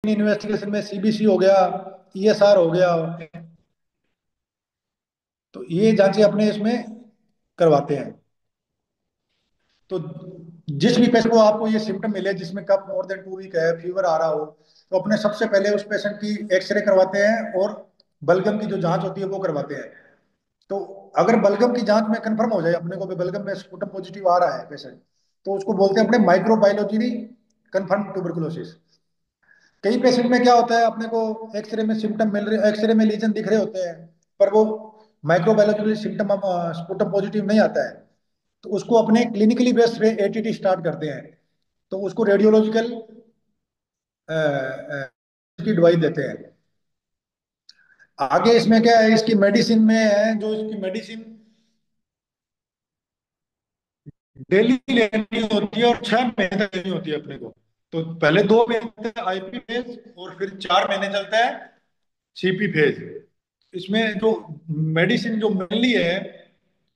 Investigation में CBC हो गया, ईएसआर हो गया, तो ये जांचें अपने इसमें करवाते हैं। तो जिस भी पेशेंट को आपको ये सिम्टम मिले जिसमें कफ मोर देन 2 वीक है, फीवर आ रहा हो, तो अपने सबसे पहले उस पेशेंट की एक्सरे करवाते हैं और बलगम की जो जांच होती है वो करवाते हैं। तो अगर बलगम की जांच में कंफर्म हो जाए अपने को भी बलगम में स्पुटम पॉजिटिव आ रहा है पेशेंट, तो उसको बोलते हैं अपने माइक्रोबायोलॉजी कंफर्म ट्यूबरकुलोसिस। कई पेशेंट में क्या होता है अपने को एक्सरे में सिम्टम मिल रहे, एक्सरे में लीजन दिख रहे होते हैं, पर वो माइक्रोबायोलॉजिकली सिम्टम स्पुटम पॉजिटिव नहीं आता है, तो उसको अपने क्लिनिकली बेस्ड पे एटीटी स्टार्ट करते हैं। तो उसको रेडियोलॉजिकल की दवाई देते हैं। आगे इसमें क्या है, इसकी मेडिसिन में है, जो इसकी मेडिसिन डेली लेनी होती है और 6 महीने तक लेनी होती है अपने को। तो पहले 2 महीने आईपी फेज और फिर 4 महीने चलता है सीपी फेज। इसमें जो मेडिसिन जो मेनली है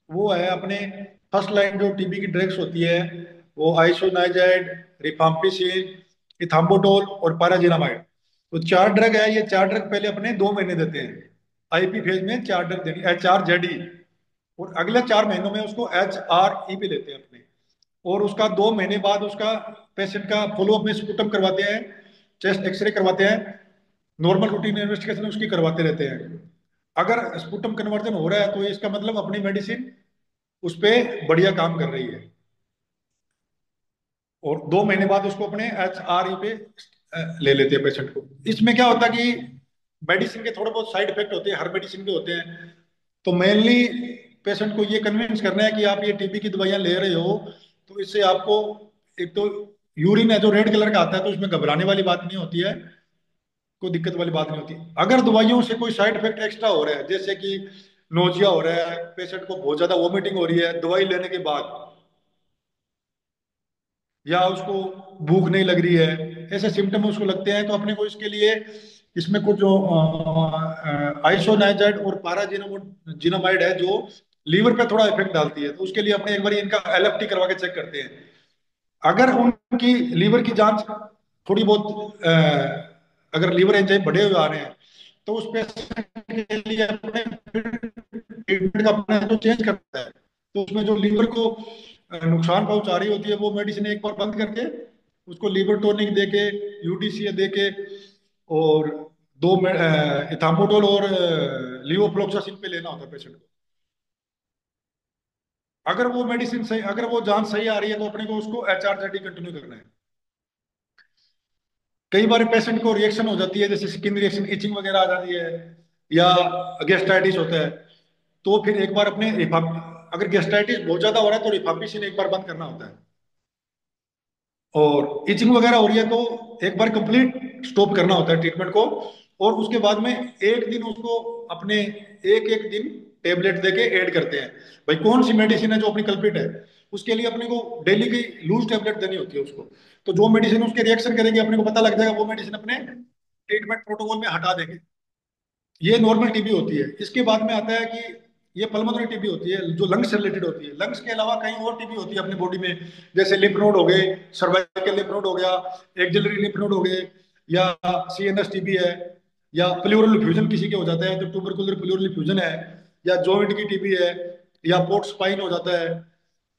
वो है अपने फर्स्ट लाइन जो टीबी की ड्रग्स होती है, वो आइसोनाइजाइड, रिफाम्पिसिन, इथाम्बोटोल और पाराजिनामाइड। तो 4 ड्रग है, ये 4 ड्रग पहले अपने 2 महीने देते हैं। आईपी फेज में 4 ड्रग देनी, HRZE। और अगले 4 महीनों में उसको HRE पे लेते हैं अपने। और उसका 2 महीने बाद उसका पेशेंट का फॉलोअप में स्पुटम करवाते हैं, चेस्ट एक्सरे करवाते हैं, नॉर्मल रूटीन इन्वेस्टिगेशन उसकी करवाते रहते हैं। अगर स्पुटम कन्वर्जन हो रहा है तो इसका मतलब अपनी मेडिसिन उस पे बढ़िया काम कर रही है। और 2 महीने बाद उसको अपने HRE पे ले लेते हैं पेशेंट को। इसमें क्या होता है कि मेडिसिन के थोड़े बहुत साइड इफेक्ट होते हैं, हर मेडिसिन के होते हैं। तो मेनली पेशेंट को ये कन्विंस करना है कि आप ये टीबी की दवाइयां ले रहे हो तो इससे आपको, एक तो यूरिन है जो रेड कलर का आता है, तो उसमें घबराने वाली बात नहीं होती है, कोई दिक्कत वाली बात नहीं होती। अगर दवाइयों से कोई साइड इफेक्ट एक्स्ट्रा हो रहा है, जैसे कि नोजिया हो रहा है, पेशेंट को बहुत ज्यादा वोमिटिंग हो रही है दवाई लेने के बाद, या उसको भूख नहीं लग रही है, ऐसे सिम्टम उसको लगते हैं, तो अपने को इसके लिए इसमें कुछ जो आइसोनाइजाइड और पाराजिनामाइड है जो लीवर पे थोड़ा इफेक्ट डालती है, तो उसके लिए अपने एक बार इनका LFT करवा के चेक करते हैं। अगर उनकी लीवर की जांच थोड़ी बहुत अगर लीवर एंजाइम बढ़े हुए आ रहे हैं, तो उस पेशेंट के लिए अपने ट्रीटमेंट का प्लान तो चेंज करता है। तो उसमें जो लीवर को नुकसान पहुंचा रही होती है वो मेडिसिन एक बार बंद करके उसको लीवर टॉनिक देके, UDCA देके, और इथाम्बोटोल और लिवोफ्लोक्सासिन पे लेना होता है पेशेंट को। अगर वो मेडिसिन सही, अगर वो जांच सही आ रही है तो अपने को उसको HRZD कंटिन्यू करना है। कई बार पेशेंट को रिएक्शन हो जाती है, जैसे स्किन रिएक्शन, इचिंग वगैरह आ जाती है, या गैस्ट्राइटिस होता है, तो फिर एक बार अपने अगर गैस्ट्राइटिस बहुत ज्यादा हो रहा है तो रिफाम्पिसिन एक बार बंद करना होता है। और इचिंग वगैरह हो रही है तो एक बार कंप्लीट स्टॉप करना होता है ट्रीटमेंट को। और उसके बाद में एक दिन उसको अपने, एक एक दिन टेबलेट देके ऐड करते हैं। भाई कौन सी मेडिसिन है जो अपनी कल्पिट है, उसके लिए अपने को डेली की लूज टेबलेट देनी होती है उसको। तो जो मेडिसिन उसके रिएक्शन करेगी अपने को पता लग जाएगा, वो मेडिसिन अपने ट्रीटमेंट प्रोटोकॉल में हटा देंगे। ये नॉर्मल टीबी होती है। इसके बाद में आता है कि ये पल्मोनरी टीबी होती है जो लंग्स से रिलेटेड होती है। लंग्स के अलावा कई और टीबी होती है अपनी बॉडी में, जैसे लिम्फ नोड हो गए, सर्वाइकल लिम्फ नोड हो गया, एक्सिलरी लिम्फ नोड हो गए, या CNS टीबी है, या प्लूरल फ्यूजन किसी के हो जाता है तो ट्यूबरकुलर प्लूरल फ्यूजन है, या जॉइंट की टीबी है, या पोर्ट स्पाइन हो जाता है,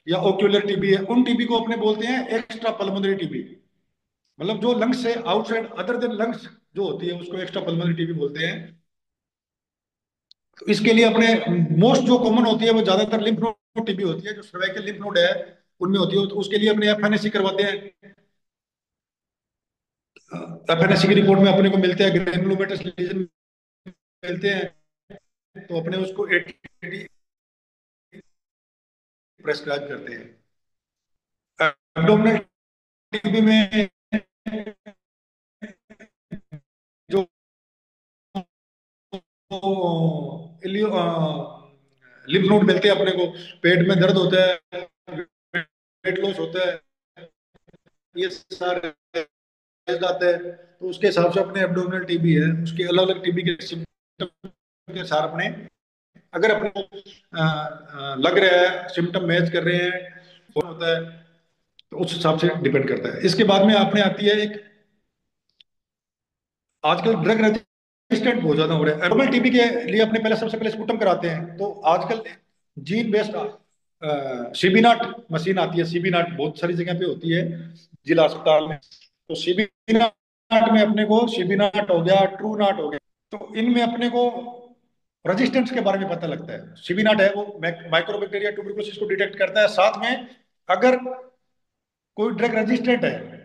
या ओक्यूलर टीबी है। उन टीबी को अपने बोलते हैं एक्स्ट्रा पल्मोनरी टीबी। मतलब जो लंग्स से आउटसाइड अदर देन लंग्स जो होती है उसको एक्स्ट्रा पल्मोनरी टीबी बोलते हैं। तो इसके लिए अपने मोस्ट जो कॉमन होती है वो ज्यादातर लिम्फ नोड टीबी होती है, जो सर्वाइकल लिम्फ नोड है उनमें होती है। तो उसके लिए अपने FNAC करवाते हैं। FNAC की रिपोर्ट में अपने को मिलते हैं ग्रेनुलोमेटस लीजन मिलते हैं, तो अपने उसको ATD प्रेस्क्राइब करते हैं। एब्डोमिनल टीबी में जो लिम्फ नोड मिलते हैं अपने को, पेट में दर्द होता है, वेट लॉस होता है, ये सारे आते हैं, तो उसके हिसाब से अपने एब्डोमिनल टीबी है, उसके अलग अलग टीबी के सिम्टम के हिसाब अपने, अगर अपने को लग रहा है सिम्टम मैच कर रहे हैं, कौन होता है, तो उस हिसाब से डिपेंड करता है। इसके बाद में आपने आती है एक आजकल ड्रग रेजिस्टेंट बहुत ज्यादा हो रहा है। नॉर्मल टीबी के लिए अपने पहले सबसे पहले स्पुटम कराते हैं, तो आजकल जीन बेस्ड सीबीनाट मशीन आती है। सीबीनाट बहुत सारी जगह पे होती है, जिला अस्पताल में। तो सीबीनाट में अपने को सीबीनाट हो गया, ट्रू नाट हो गया, तो इनमें अपने को रेजिस्टेंस के बारे में पता लगता है। सीबीनाट है वो माइक्रोबैक्टीरिया ट्यूबरकुलोसिस को डिटेक्ट करता है। साथ में अगर कोई ड्रग रेजिस्टेंट है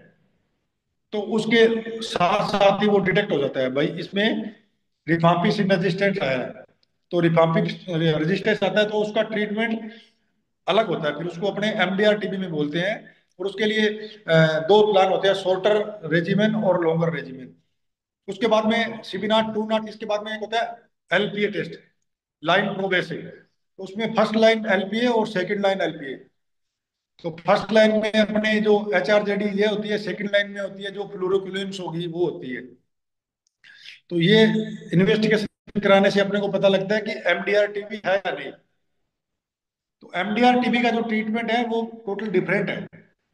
तो उसके साथ साथ ही वो डिटेक्ट हो जाता है, भाई इसमें रिफाम्पिसिन रेजिस्टेंस आया है। तो रिफाम्पिक रेजिस्टेंस आता है तो उसका ट्रीटमेंट अलग होता है, फिर उसको अपने एमडीआर टीबी में बोलते हैं। और उसके लिए दो प्लान होते हैं, शॉर्टर रेजिमेन और लॉन्गर रेजिमेन। उसके बाद में सीबीनाट टू नाट, इसके बाद में एक होता है एलपीए टेस्ट, लाइन प्रोबेसिव। तो उसमें फर्स्ट लाइन एलपीए और सेकंड लाइन एलपीए। तो फर्स्ट लाइन में अपने जो एचआरजेडी ये होती है, सेकंड लाइन में होती है जो फ्लोरोक्विलिन्स होगी वो होती है। तो ये इन्वेस्टिगेशन कराने से अपने को पता लगता है कि एमडीआर टीबी है या नहीं। तो एमडीआर टीबी का जो ट्रीटमेंट है वो टोटल डिफरेंट है।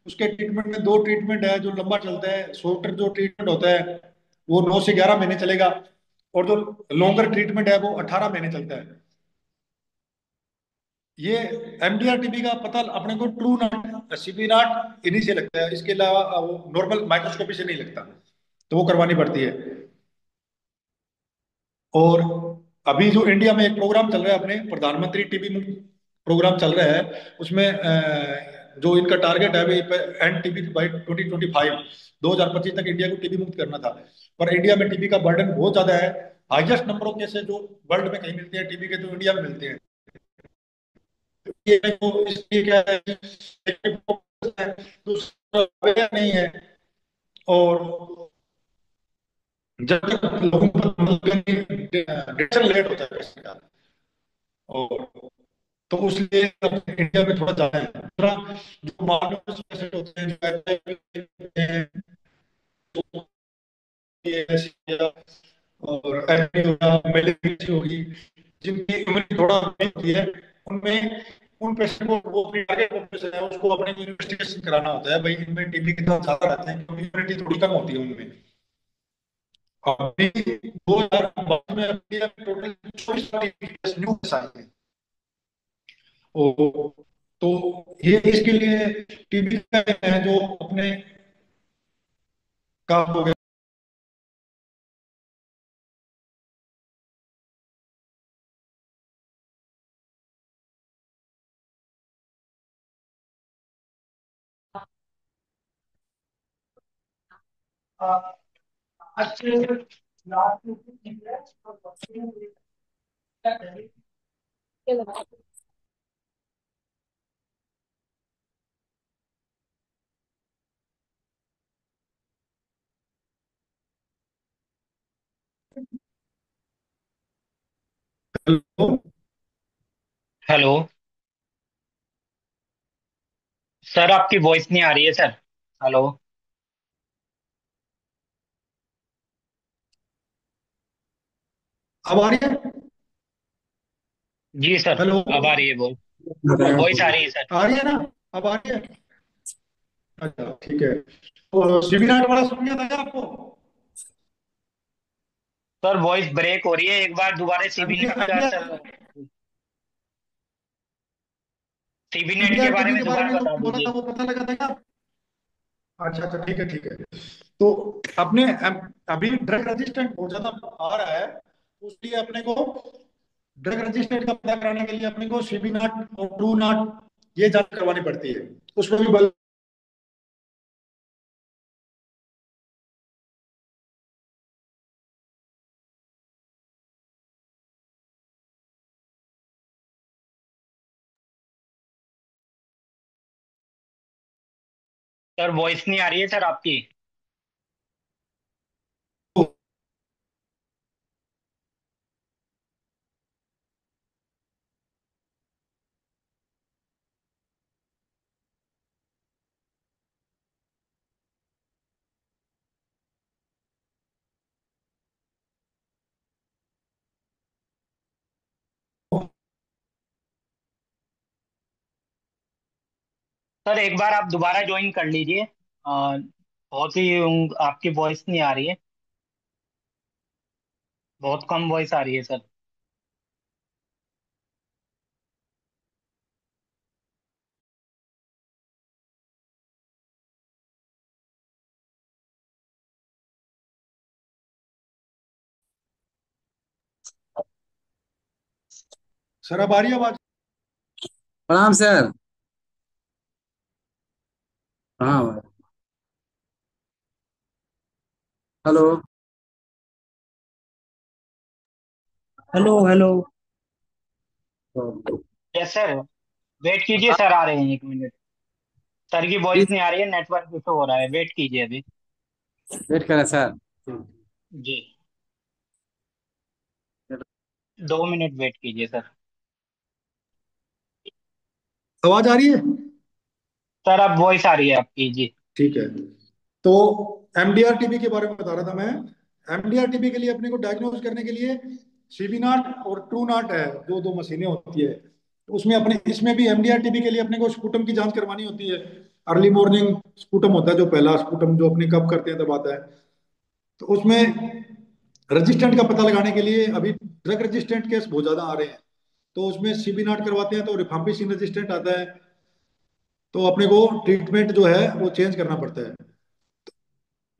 उसके ट्रीटमेंट में दो ट्रीटमेंट है जो लंबा चलता है। शॉर्टर जो ट्रीटमेंट होता है वो 9 से 11 महीने चलेगा, और जो लॉन्गर ट्रीटमेंट है वो 18 महीने चलता है। ये एमडीआर टीबी का पता अपने को ट्रू नाट सीबी नाट इन्हीं से लगता है, इसके अलावा वो नॉर्मल माइक्रोस्कोपी से नहीं लगता, तो वो करवानी पड़ती है। और अभी जो इंडिया में एक प्रोग्राम चल रहा है, अपने प्रधानमंत्री टीबी मुक्त प्रोग्राम चल रहा है, उसमें जो इनका टारगेट है अभी एंड टीबी बाई 2025, 2025 तक इंडिया को टीबी मुक्त करना था। पर इंडिया में टीबी का बर्डन बहुत ज्यादा है। हाईएस्ट नंबर ऑफ केसेस जो वर्ल्ड में कहीं मिलते हैं टीबी के, जो इंडिया में मिलते हैं। ये वो इसलिए क्या है, दूसरा aware नहीं है। और जब तक लोगों को डिटेक्शन लेट होता है किसी का, और तो उसलिए इंडिया में थोड़ा ज्यादा है। दूसरा, जो मार्केट पेशेंट होते हैं, जो HIV हैं, तो ये ऐसी और मलेरिया होगी, जिनकी इम्यूनिटी थोड़ा वीक होती है, उनमें उन पेशेंट को वो अपनी टारगेट पॉपुलेशन है उसको अपने इन्वेस्टिगेशन कराना होता है, भाई इनमें टीबी कितना ज्यादा रहते हैं, क्योंकि इम्यूनिटी थोड़ी कम होती है उनमें। अभी 2022 में इंडिया में टोटल 24 न्यू केस आए हैं। ओ, तो ये इसके लिए टीबी का है जो अपने काम हो गया। हेलो। सर आपकी वॉइस नहीं आ रही है सर। हेलो। अब आ रही है? जी सर। हेलो। अब आ रही है वॉइस। वॉइस आ रही है सर। आ रही है ना? अब आ रही है? अच्छा ठीक है। तो सिविनाट वाला सुन लिया था क्या आपको? सर वॉइस ब्रेक हो रही है, एक बार दोबारा सीबी नेट का एमडीआर सर। सीबी नेट के एमडीआर बारे टीबी में के बारे दोबारा में जो बता बोला था दीजिए। वो पता लगा था क्या? अच्छा अच्छा, ठीक है ठीक है। तो अपने अभी ड्रग रेजिस्टेंट बहुत ज्यादा आ रहा है, उसलिए अपने को ड्रग रेजिस्टेंट का पता कराने के लिए अपने को सीबी नाट और ट्रू नाट ये जांच करवानी पड़ती है। उसमें भी सर वॉइस नहीं आ रही है सर आपकी। सर एक बार आप दोबारा ज्वाइन कर लीजिए। बहुत ही आपकी वॉइस नहीं आ रही है। बहुत कम वॉइस आ रही है सर। सर अब आ रही है आवाज? प्रणाम सर। हाँ। Hello. Hello hello. Yes sir. Wait कीजिए सर, आ रहे हैं 1 मिनट। सर की वॉइस जी। नहीं आ रही है, नेटवर्क इशू हो रहा है, वेट कीजिए अभी। वेट करें सर। जी। 2 मिनट वेट कीजिए सर। आवाज आ रही है? सर अब वॉइस आ रही है आपकी जी। ठीक है। तो एमडीआर टीबी के बारे में बता रहा था मैं। एमडीआर टीबी के लिए अपने को डायग्नोज करने के लिए सीबी नाट और ट्रू नाट है, जो दो मशीनें होती है। तो उसमें अपने इसमें भी एमडीआर टीबी के लिए अपने को स्पूटम की जांच करवानी होती है। अर्ली मॉर्निंग स्पूटम होता है, जो पहला स्पूटम जो अपने कब करते हैं तब आता है। तो उसमें रेजिस्टेंट का पता लगाने के लिए अभी ड्रग रेजिस्टेंट केस बहुत ज्यादा आ रहे हैं। तो उसमें सीबी नाट करवाते हैं तो रिफाम्पिसिन रेजिस्टेंट आता है। तो अपने को ट्रीटमेंट जो है वो चेंज करना पड़ता है।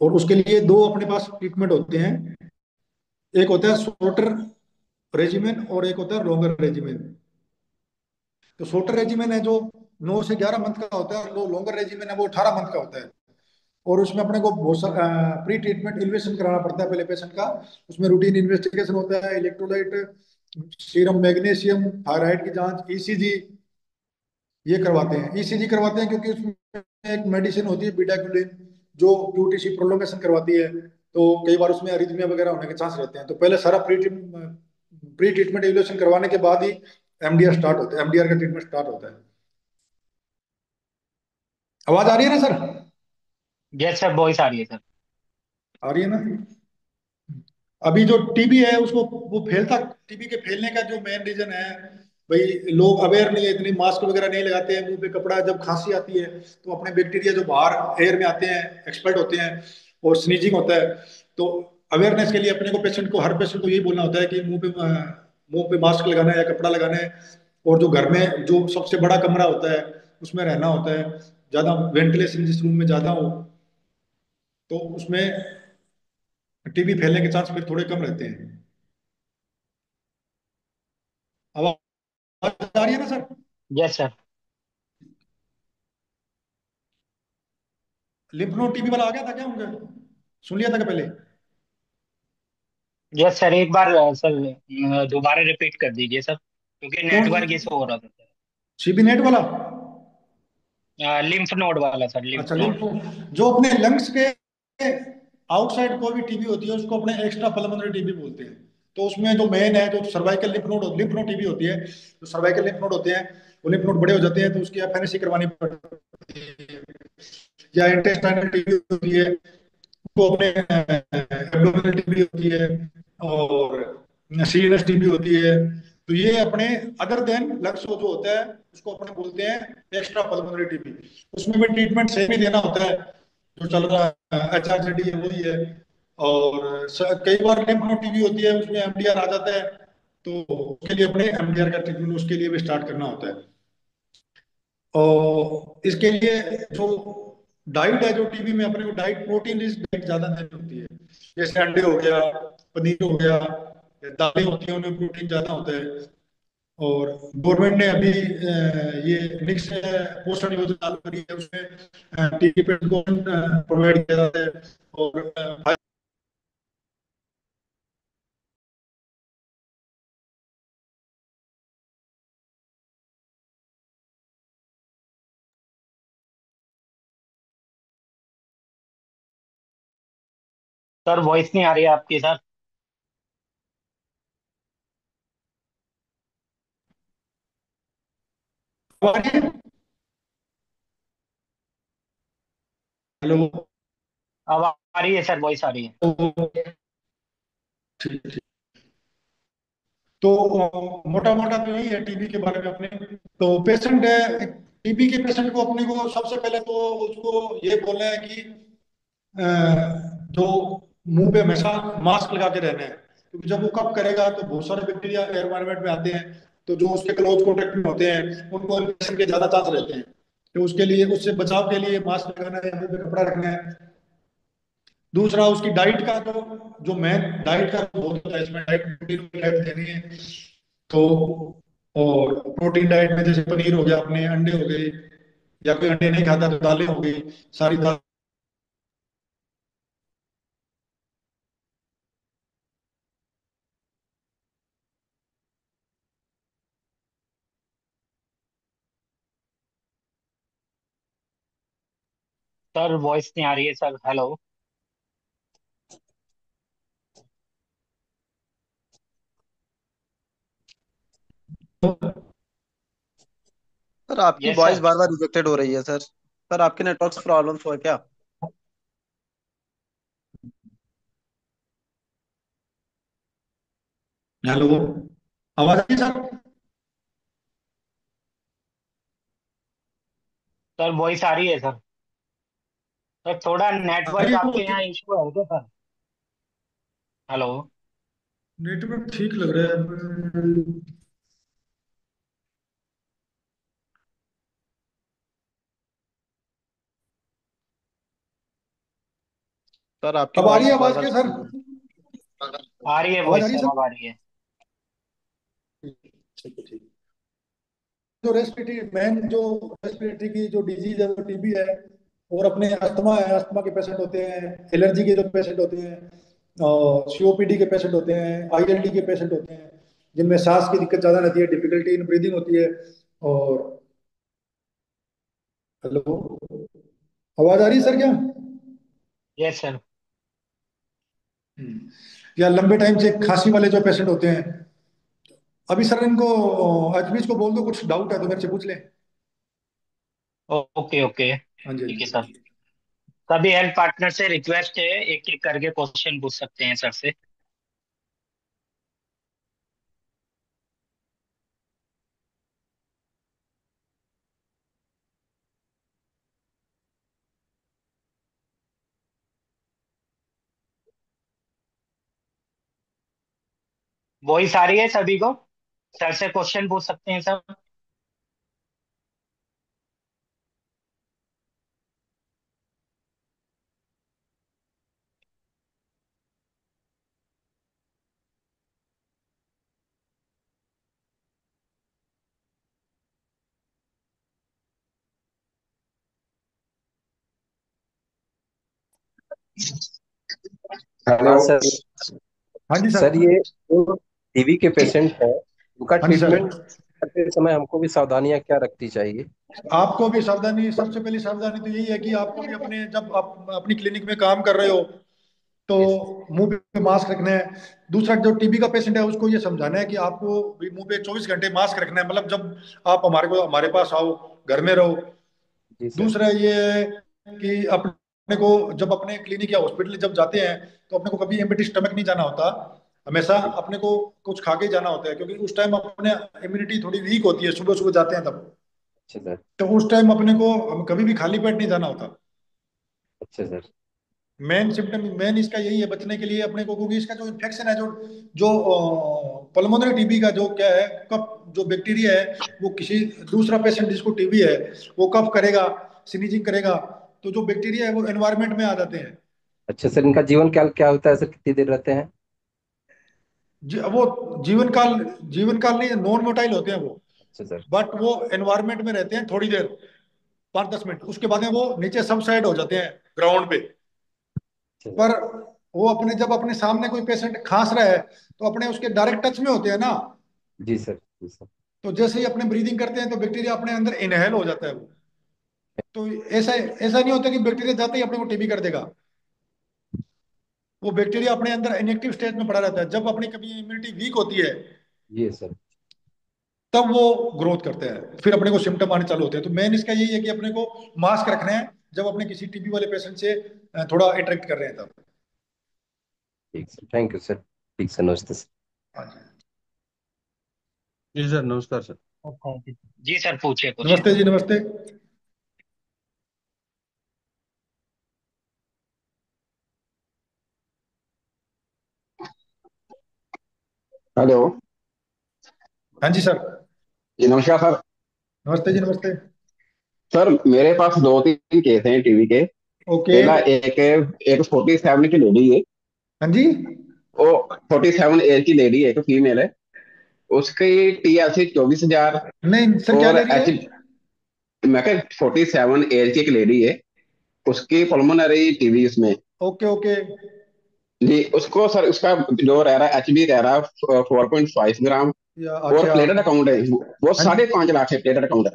और उसके लिए दो अपने पास ट्रीटमेंट होते हैं। एक होता है शॉर्टर रेजिमेन और एक होता है लॉन्गर रेजिमेन। तो शॉर्टर रेजिमेन है जो 9 से 11 मंथ का होता है, और जो लॉन्गर रेजिमेन है वो 18 मंथ का होता है। और उसमें अपने को बहुत प्री ट्रीटमेंट इन्वेस्टिगेशन कराना पड़ता है पहले पेशेंट का। उसमें रूटीन इन्वेस्टिगेशन होता है, इलेक्ट्रोलाइट, सीरम मैग्नीशियम, थायराइड की जांच, ईसीजी, ये करवाते हैं। ईसीजी करवाते हैं क्योंकि उसमें एक मेडिसिन होती है बीटाक्यूलिन, जो क्यूटीसी प्रोलोंगेशन करवाती है। तो कई बार उसमें अरिथमिया वगैरह होने के चांस रहते हैं। तो पहले सारा प्री ट्रीटमेंट इवैल्यूएशन करवाने के बाद ही एमडीआर स्टार्ट होता है, एमडीआर का ट्रीटमेंट स्टार्ट होता है। आवाज आ रही है ना सर? यस सर, वॉइस आ रही है सर। आ रही है ना? अभी जो टीबी है उसको, वो फैलता, टीबी के फैलने का जो मेन रीजन है, भाई लोग अवेयर नहीं है, इतनी मास्क वगैरह नहीं लगाते हैं, मुंह पे कपड़ा, जब खांसी आती है तो अपने बैक्टीरिया जो बाहर एयर में आते हैं एक्सपर्ट होते हैं, और स्नीजिंग होता है। तो अवेयरनेस के लिए अपने को पेशेंट को, हर पेशेंट को यही बोलना होता है कि मुंह पे मास्क लगाना है या कपड़ा लगाना है। और जो घर में जो सबसे बड़ा कमरा होता है उसमें रहना होता है, ज्यादा वेंटिलेशन जिस रूम में ज्यादा हो, तो उसमें टीबी फैलने के चांस फिर थोड़े कम रहते हैं। आवाज आ रही है ना sir? Yes sir. Lymph node TB वाला आ गया था क्या उनका? सुन लिया था क्या पहले? यस सर, एक बार सर दोबारा रिपीट कर दीजिए सर, क्योंकि कौन? नेटवर्क इशू हो रहा था सर। सीबी नेट वाला? लिम्फ नोड वाला सर, लिम्फ अच्छा, नोड। लिम्फ नोड जो अपने लंग्स के आउटसाइड कोई भी टीबी होती है उसको अपने एक्स्ट्रा पल्मोनरी टीबी बोलते हैं। तो उसमें जो मेन है, जो सर्वाइकल लिम्फ नोड टीबी होती है, जो सर्वाइकल लिम्फ नोड होते हैं, वो लिम्फ नोड बड़े हो जाते हैं तो उसकी एफएनसी करवानी पड़ती है। या इंटेस्टाइनल टीबी होती है, वो अपने एब्डोमिनल टीबी होती है, और सीएनएस टीबी होती है। तो ये अपने अदर देन लंग्स जो होता है उसको अपने बोलते हैं एक्स्ट्रा पल्मोनरी टीबी। उसमें भी ट्रीटमेंट सेम ही देना होता है, जो चल रहा है एचआरजेडी है वही है। और कई बार लिम्फ नोड टीबी होती है, उसमें एमडीआर आ जाता है, तो उसके लिए अपने एमडीआर का ट्रीटमेंट उसके लिए भी स्टार्ट करना होता है। और इसके लिए जो डाइट है, जो टीबी में अपने को डाइट, प्रोटीन रिच डाइट ज्यादा देनी होती है। जैसे अंडे हो गया, पनीर हो गया, दालें होती हैं उनमें प्रोटीन ज्यादा होता है। और गवर्नमेंट ने अभी ये मिक्स पोषण योजना चालू करी है, उसमें टीबी पे प्रोवाइड किया जाता है। और सर वॉइस नहीं आ रही है आपकी सर। हेलो। अब आ रही है सर, वॉइस आ रही है। तो मोटा मोटा तो यही है टीबी के बारे में अपने। तो पेशेंट है, टीबी के पेशेंट को अपने को सबसे पहले तो उसको ये बोलना है कि जो मुंह पे हमेशा मास्क लगा के रहना है। क्योंकि जब वो कफ करेगा तो बहुत सारे बैक्टीरिया एनवायरमेंट में आते हैं, तो जो उसके क्लोज कॉन्टेक्ट में होते हैं उनको इन्फेक्शन के ज्यादा चांस रहते हैं। तो उसके लिए, उससे बचाव के लिए मास्क लगाना है, मुंह पे कपड़ा रखना है। दूसरा उसकी डाइट का, तो जो मेन डाइट का बहुत होता है इसमें, डाइट देनी है। तो और प्रोटीन डाइट में जैसे पनीर हो गया, अपने अंडे हो गए, या कोई अंडे नहीं खाता तो दालें हो गई, सारी दाल। सर वॉइस नहीं आ रही है सर। हेलो। सर आपकी यस वॉइस सर। बार बार रिजेक्टेड हो रही है सर। सर आपके नेटवर्क प्रॉब्लम हो है क्या? हेलो, आवाज आ रही है सर? सर वॉइस आ रही है सर। सर थोड़ा आ रही नेटवर्क है आपके वो? यहाँ इशू है क्या सर? हेलो। नेटवर्क ठीक लग रहा है। सर आपकी अब आ रही है वॉइस बार आवाज बार क्या सर? आ रही है आवाज आ वॉइस रही है सर, सर? अब आ रही है। ठीक है, ठीक। जो रेस्पिरेटरी मेन, जो रेस्पिरेटरी की जो डिजीज है वो टीबी है। और अपने अस्थमा है, अस्थमा के पेशेंट होते हैं, एलर्जी के जो पेशेंट होते हैं, सीओपीडी के पेशेंट होते हैं, आईएलडी के पेशेंट होते हैं, जिनमें सांस की दिक्कत ज्यादा रहती है, डिफिकल्टी इन ब्रीदिंग होती है। और हेलो, आवाज आ रही है सर क्या? Yes sir. या लंबे टाइम से खांसी वाले जो पेशेंट होते हैं। अभी सर इनको, अजमीज को बोल दो, कुछ डाउट है तो मेरे से पूछ लें। Okay okay. हाँ जी, ठीक है हाँ सर। जी। सभी हेल्थ पार्टनर से रिक्वेस्ट है, एक एक करके क्वेश्चन पूछ सकते हैं सर से। वॉइस आ रही है सभी को? सर से क्वेश्चन पूछ सकते हैं सर। हाँ हेलो। सर। हाँ जी सर। सर ये जो टीबी के पेशेंट हैं उनका हाँ जी सर। ट्रीटमेंट करते समय हमको भी सावधानियां क्या रखनी चाहिए? आपको भी सावधानी, सबसे पहली सावधानी तो यही है कि आपको भी अपने, जब आप अपनी क्लिनिक में काम कर रहे हो तो जी सर। मुंह पे मास्क रखना है। दूसरा, जो टीबी का पेशेंट है उसको ये समझाना है कि आपको भी मुंह पे 24 घंटे मास्क रखना है, मतलब जब आप हमारे पास आओ, घर में रहो। जी सर। दूसरा ये है कि अपने को, जब अपने क्लिनिक या हॉस्पिटल जब जाते हैं तो अपने को कभी एम्प्टी स्टमक नहीं जाना होता। हमेशा जी। अपने को कुछ खा के जाना होता है, क्योंकि उस टाइम अपने इम्यूनिटी थोड़ी वीक होती है, सुबह सुबह जाते हैं तब। अच्छा सर। तो उस टाइम अपने को, हम कभी भी खाली पेट नहीं जाना होता। अच्छा सर। मेन सिम्टम, मेन इसका यही है बचने के लिए अपने को, क्योंकि इसका जो इन्फेक्शन है, जो जो पल्मोनरी टीबी का जो क्या है, कफ जो बैक्टीरिया है, वो किसी दूसरा पेशेंट जिसको टीबी है वो कफ करेगा, स्नीजिंग करेगा, तो जो बैक्टीरिया है वो एनवायरमेंट में आ जाते हैं। अच्छा सर, इनका जीवन काल क्या होता है सर, कितनी देर रहते हैं? वो जीवन काल, जीवन काल नहीं, नॉन मोटाइल होते हैं वो। अच्छा सर। बट वो एनवायरमेंट में रहते हैं थोड़ी देर, 5-10 मिनट, उसके बाद में वो नीचे सबसाइड हो जाते हैं ग्राउंड पे। अच्छा सर। पर वो अपने, जब अपने सामने कोई पेशेंट खांस रहा है तो अपने उसके डायरेक्ट टच में होते हैं ना, जी सर। जी सर। तो जैसे ही अपने ब्रीदिंग करते हैं तो बैक्टीरिया अपने अंदर इनहेल हो जाता है वो। तो ऐसा ऐसा नहीं होता कि बैक्टीरिया जाते ही अपने को टीबी कर देगा। वो बैक्टीरिया अपने अंदर इनएक्टिव स्टेज में पड़ा रहता है, जब अपनी कभी इम्यूनिटी वीक होती है जी सर। तब वो ग्रोथ करते हैं, फिर अपने को सिम्टम आने चालू होते हैं। तो मेन इसका यही है कि अपने को मास्क रखना है जब अपने किसी टीबी वाले पेशेंट से थोड़ा इंटरेक्ट कर रहे हैं तब। ठीक सर, थैंक यू सर। ठीक सर, नमस्ते सर। हाँ जी। जी सर, नमस्कार सर। जी सर, पूछिए क्वेश्चन। नमस्ते जी, नमस्ते। हेलो। हाँ जी सर। जी नमस्कार सर। नमस्ते जी, नमस्ते। सर मेरे पास दो तीन केस हैं टीवी के। ओके। पहला एक एक 47 की लेडी है। हाँ जी। वो 47 एज की लेडी है, एक फीमेल है। उसकी टीएलसी 24,000। नहीं सर, क्या और ले रही है? एच मैं कह 47 एज की एक लेडी है, उसकी पल्मोनरी टीवी उसमें। Okay okay. जी उसको सर उसका जो रह रहा है एचबी रह रहा है 4.5 ग्राम। और अच्छा। प्लेटेड अकाउंट है वो हाँ जी। 5.5 लाख है प्लेटेड अकाउंट।